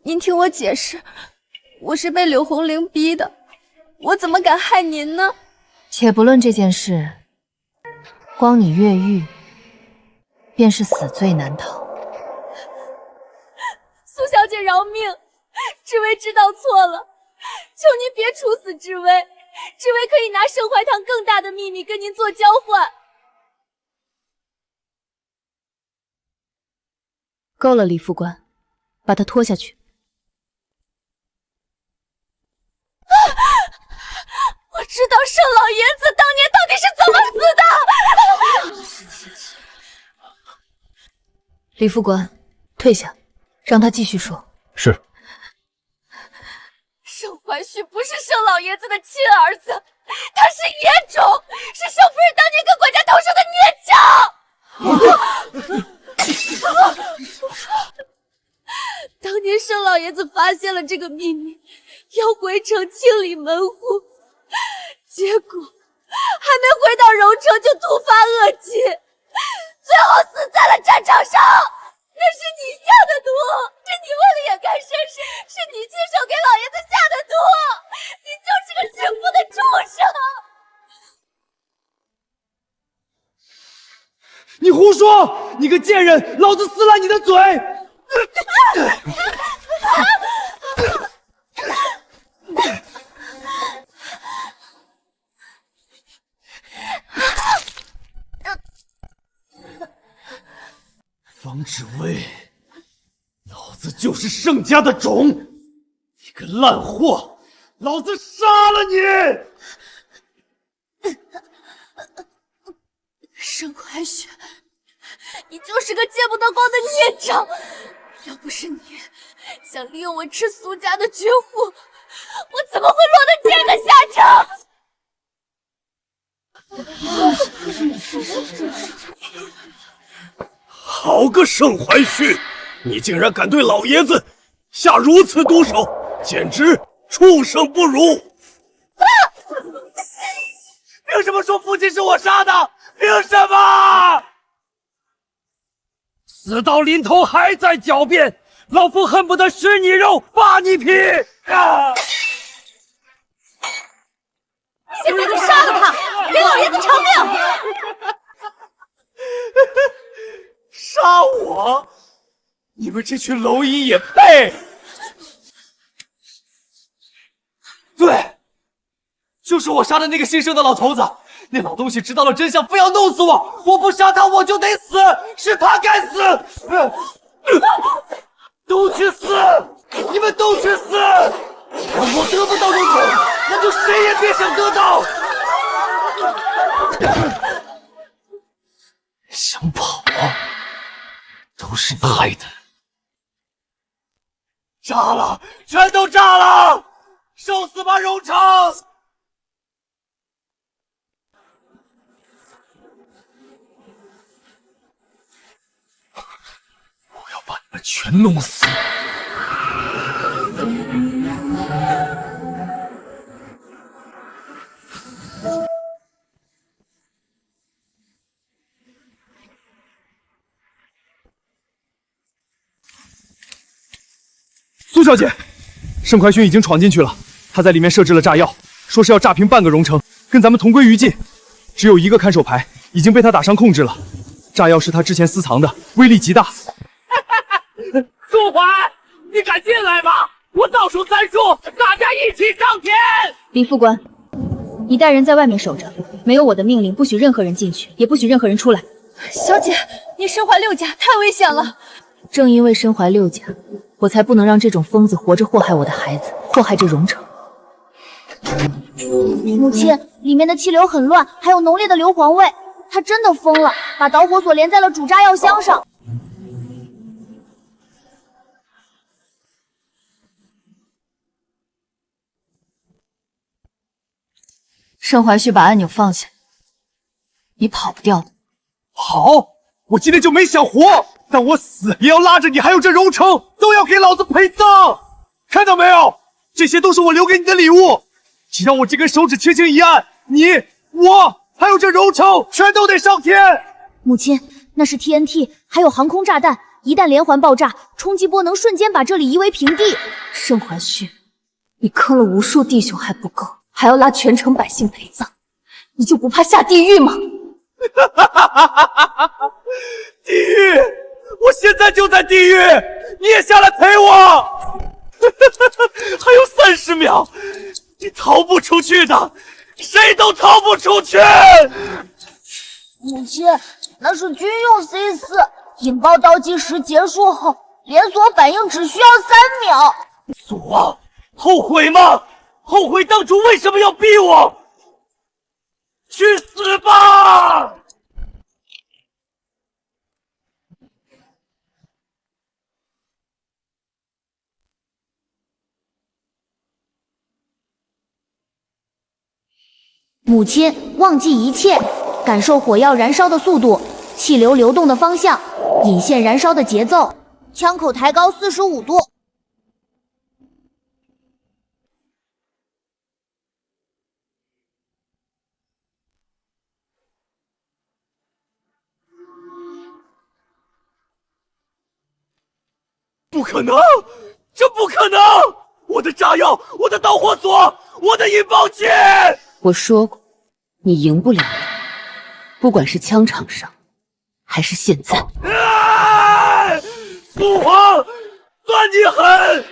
您听我解释，我是被柳红玲逼的，我怎么敢害您呢？且不论这件事，光你越狱，便是死罪难逃。苏小姐饶命，知薇知道错了，求您别处死知薇，知薇可以拿盛怀堂更大的秘密跟您做交换。够了，李副官，把他拖下去。我知道盛老爷子当年到底是怎么死的。李副官，退下，让他继续说。是。盛怀旭不是盛老爷子的亲儿子，他是野种，是盛夫人当年跟管家投生的孽障。当年盛老爷子发现了这个秘密，要回城清理门户，结果还没回到荣城就突发恶疾，最后死在了战场上。那是你下的毒，是你为了掩盖身世，是你亲手给老爷子下的毒，你就是个弑父的畜生！你胡说！你个贱人，老子撕烂你的嘴！方志威，老子就是盛家的种！你个烂货，老子杀了你！盛怀雪，你就是个见不得光的孽障！要不是你想利用我吃苏家的绝户，我怎么会落得这个下场？好个盛怀旭，你竟然敢对老爷子下如此毒手，简直畜生不如！凭什么说父亲是我杀的？凭什么？死到临头还在狡辩，老夫恨不得吃你肉，扒你皮！啊！现在就杀了他，给老爷子偿命！杀我？你们这群蝼蚁也配？对，就是我杀的那个姓盛的老头子，那老东西知道了真相，非要弄死我！我不杀他，我就得死，是他该死！都去死！你们都去死！我得不到荣宠，那就谁也别想得到！想跑啊？都是你害的！炸了，全都炸了！受死吧，荣城！我要把你们全弄死！苏小姐，盛怀勋已经闯进去了，他在里面设置了炸药，说是要炸平半个荣城，跟咱们同归于尽。只有一个看守牌已经被他打伤控制了，炸药是他之前私藏的，威力极大。苏怀，你敢进来吗？我倒数3数，大家一起上天！李副官，你带人在外面守着，没有我的命令，不许任何人进去，也不许任何人出来。小姐，你身怀6甲，太危险了。正因为身怀6甲，我才不能让这种疯子活着祸害我的孩子，祸害这荣城。母亲，里面的气流很乱，还有浓烈的硫磺味。他真的疯了，把导火索连在了主炸药箱上。盛怀旭把按钮放下，你跑不掉的。好，我今天就没想活，但我死也要拉着你还有这荣城都要给老子陪葬！看到没有？这些都是我留给你的礼物，只要我这根手指轻轻一按，你、我还有这荣城全都得上天！母亲，那是 TNT， 还有航空炸弹，一旦连环爆炸，冲击波能瞬间把这里夷为平地。盛怀旭，你坑了无数弟兄还不够，还要拉全城百姓陪葬，你就不怕下地狱吗？地狱！我现在就在地狱，你也下来陪我！还有30秒，你逃不出去的，谁都逃不出去！母亲，那是军用 C4，引爆倒计时结束后，连锁反应只需要3秒。祖王，后悔吗？后悔当初为什么要逼我？去死吧！母亲，忘记一切，感受火药燃烧的速度，气流流动的方向，引线燃烧的节奏，枪口抬高45度。不可能，这不可能！我的炸药，我的导火索，我的引爆器！我说过，你赢不了的，不管是枪场上，还是现在。父皇，算你狠！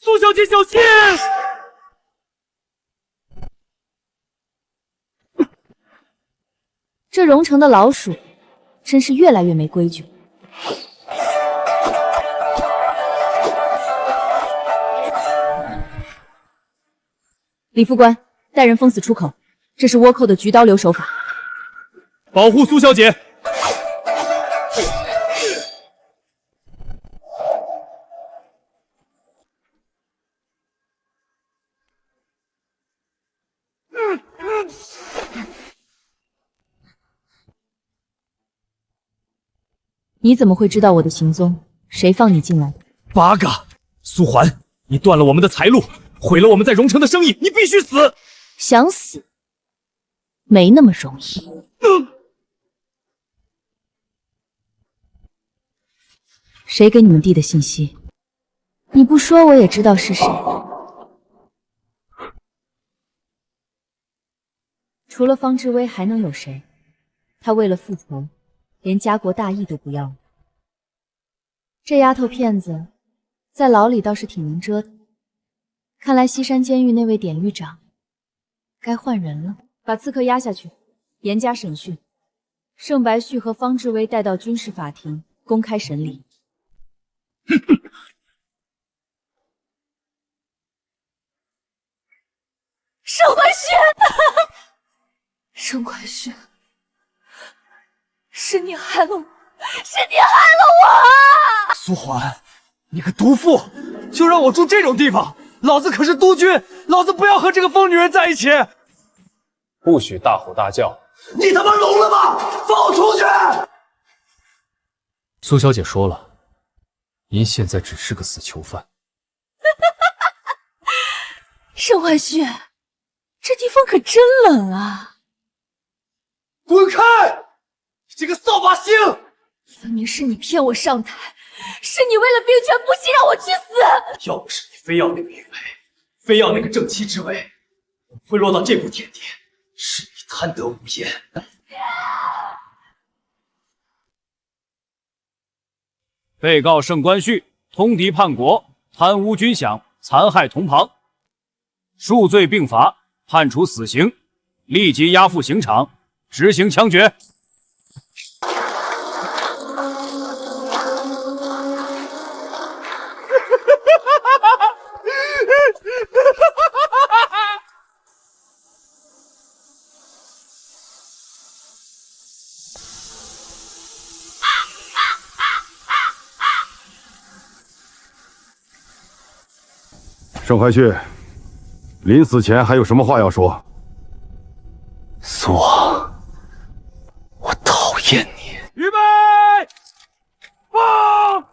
苏小姐，小心！这荣城的老鼠，真是越来越没规矩。李副官，带人封死出口，这是倭寇的菊刀流手法。保护苏小姐。你怎么会知道我的行踪？谁放你进来的？八嘎！苏环，你断了我们的财路，毁了我们在荣城的生意，你必须死！想死？没那么容易。谁给你们递的信息？你不说我也知道是谁。除了方志威还能有谁？他为了复仇，连家国大义都不要了。这丫头片子，在牢里倒是挺能折腾。看来西山监狱那位典狱长该换人了，把刺客押下去，严加审讯。盛白旭和方志威带到军事法庭公开审理。盛怀旭，盛怀旭，是你害了我，是你害了我！苏桓，你个毒妇，就让我住这种地方！老子可是督军，老子不要和这个疯女人在一起！不许大吼大叫！你他妈聋了吗？放我出去！苏小姐说了，您现在只是个死囚犯。盛怀旭，这地方可真冷啊！滚开！这个扫把星！分明是你骗我上台，是你为了兵权不惜让我去死！要不是你非要那个玉佩，非要那个正妻之位，我不会落到这步田地。是你贪得无厌。被告盛关旭通敌叛国，贪污军饷，残害同袍，数罪并罚，判处死刑，立即押赴刑场执行枪决。盛怀旭，临死前还有什么话要说？苏王，我讨厌你！预备，放！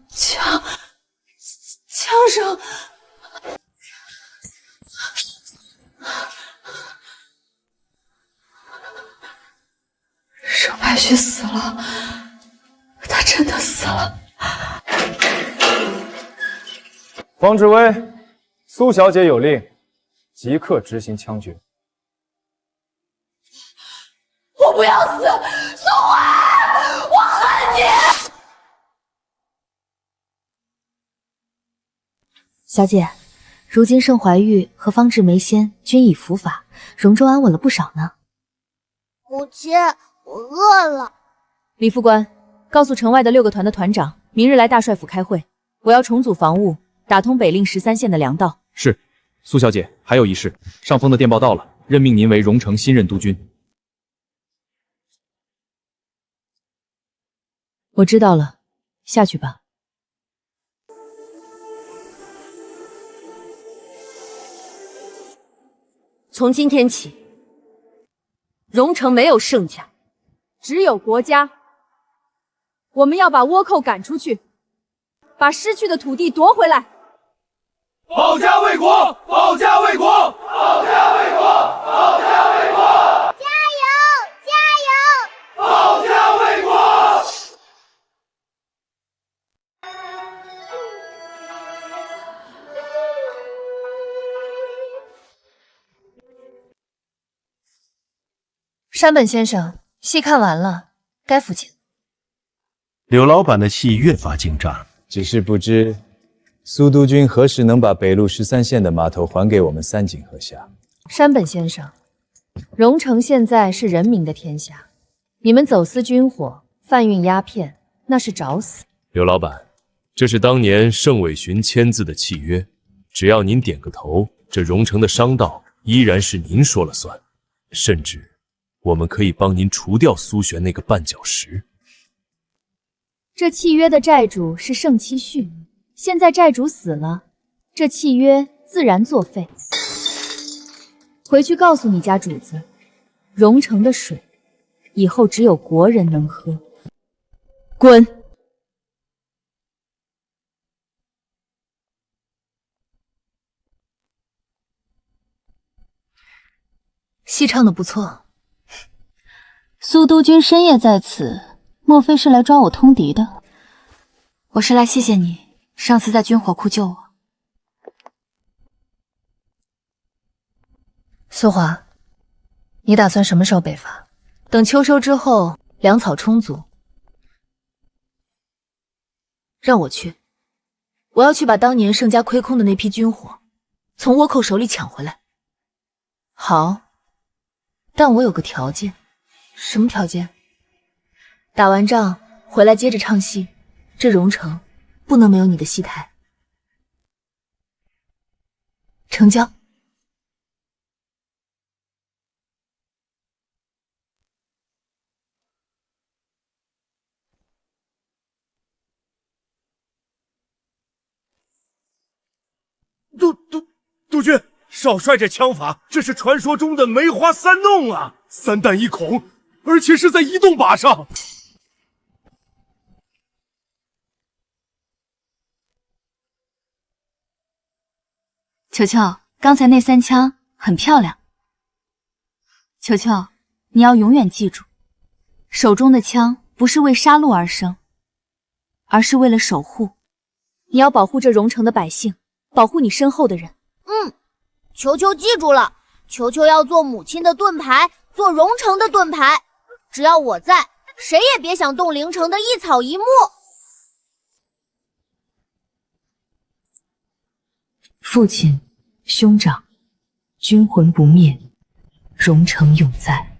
枪声，盛白旭死了。他真的死了。方志威，苏小姐有令，即刻执行枪决。我不要死，苏桓，我恨你！小姐，如今盛怀玉和方志梅仙均已伏法，荣州安稳了不少呢。母亲，我饿了。李副官，告诉城外的6个团的团长，明日来大帅府开会，我要重组防务，打通北令13县的粮道。是，苏小姐，还有一事，上峰的电报到了，任命您为荣城新任督军。我知道了，下去吧。从今天起，荣城没有盛家，只有国家。我们要把倭寇赶出去，把失去的土地夺回来。保家卫国，保家卫国，保家卫国，保家卫国！加油，加油！保家卫国！山本先生，戏看完了，该付钱。柳老板的戏越发精湛，只是不知苏督军何时能把北路13县的码头还给我们三井河下？山本先生，荣城现在是人民的天下，你们走私军火、贩运鸦片，那是找死。刘老板，这是当年盛伟寻签字的契约，只要您点个头，这荣城的商道依然是您说了算，甚至我们可以帮您除掉苏璇那个绊脚石。这契约的债主是盛期旭，现在债主死了，这契约自然作废。回去告诉你家主子，荣城的水以后只有国人能喝。滚！戏唱的不错。苏督军深夜在此，莫非是来抓我通敌的？我是来谢谢你上次在军火库救我，苏华，你打算什么时候北伐？等秋收之后，粮草充足，让我去。我要去把当年盛家亏空的那批军火从倭寇手里抢回来。好，但我有个条件。什么条件？打完仗回来接着唱戏，这荣城不能没有你的戏台。成交。督军，少帅这枪法，这是传说中的梅花三弄啊！3弹1孔，而且是在移动靶上。球球，刚才那3枪很漂亮。球球，你要永远记住，手中的枪不是为杀戮而生，而是为了守护。你要保护这荣城的百姓，保护你身后的人。球球记住了，球球要做母亲的盾牌，做荣城的盾牌。只要我在，谁也别想动灵城的一草一木。父亲，兄长，军魂不灭，荣城永在。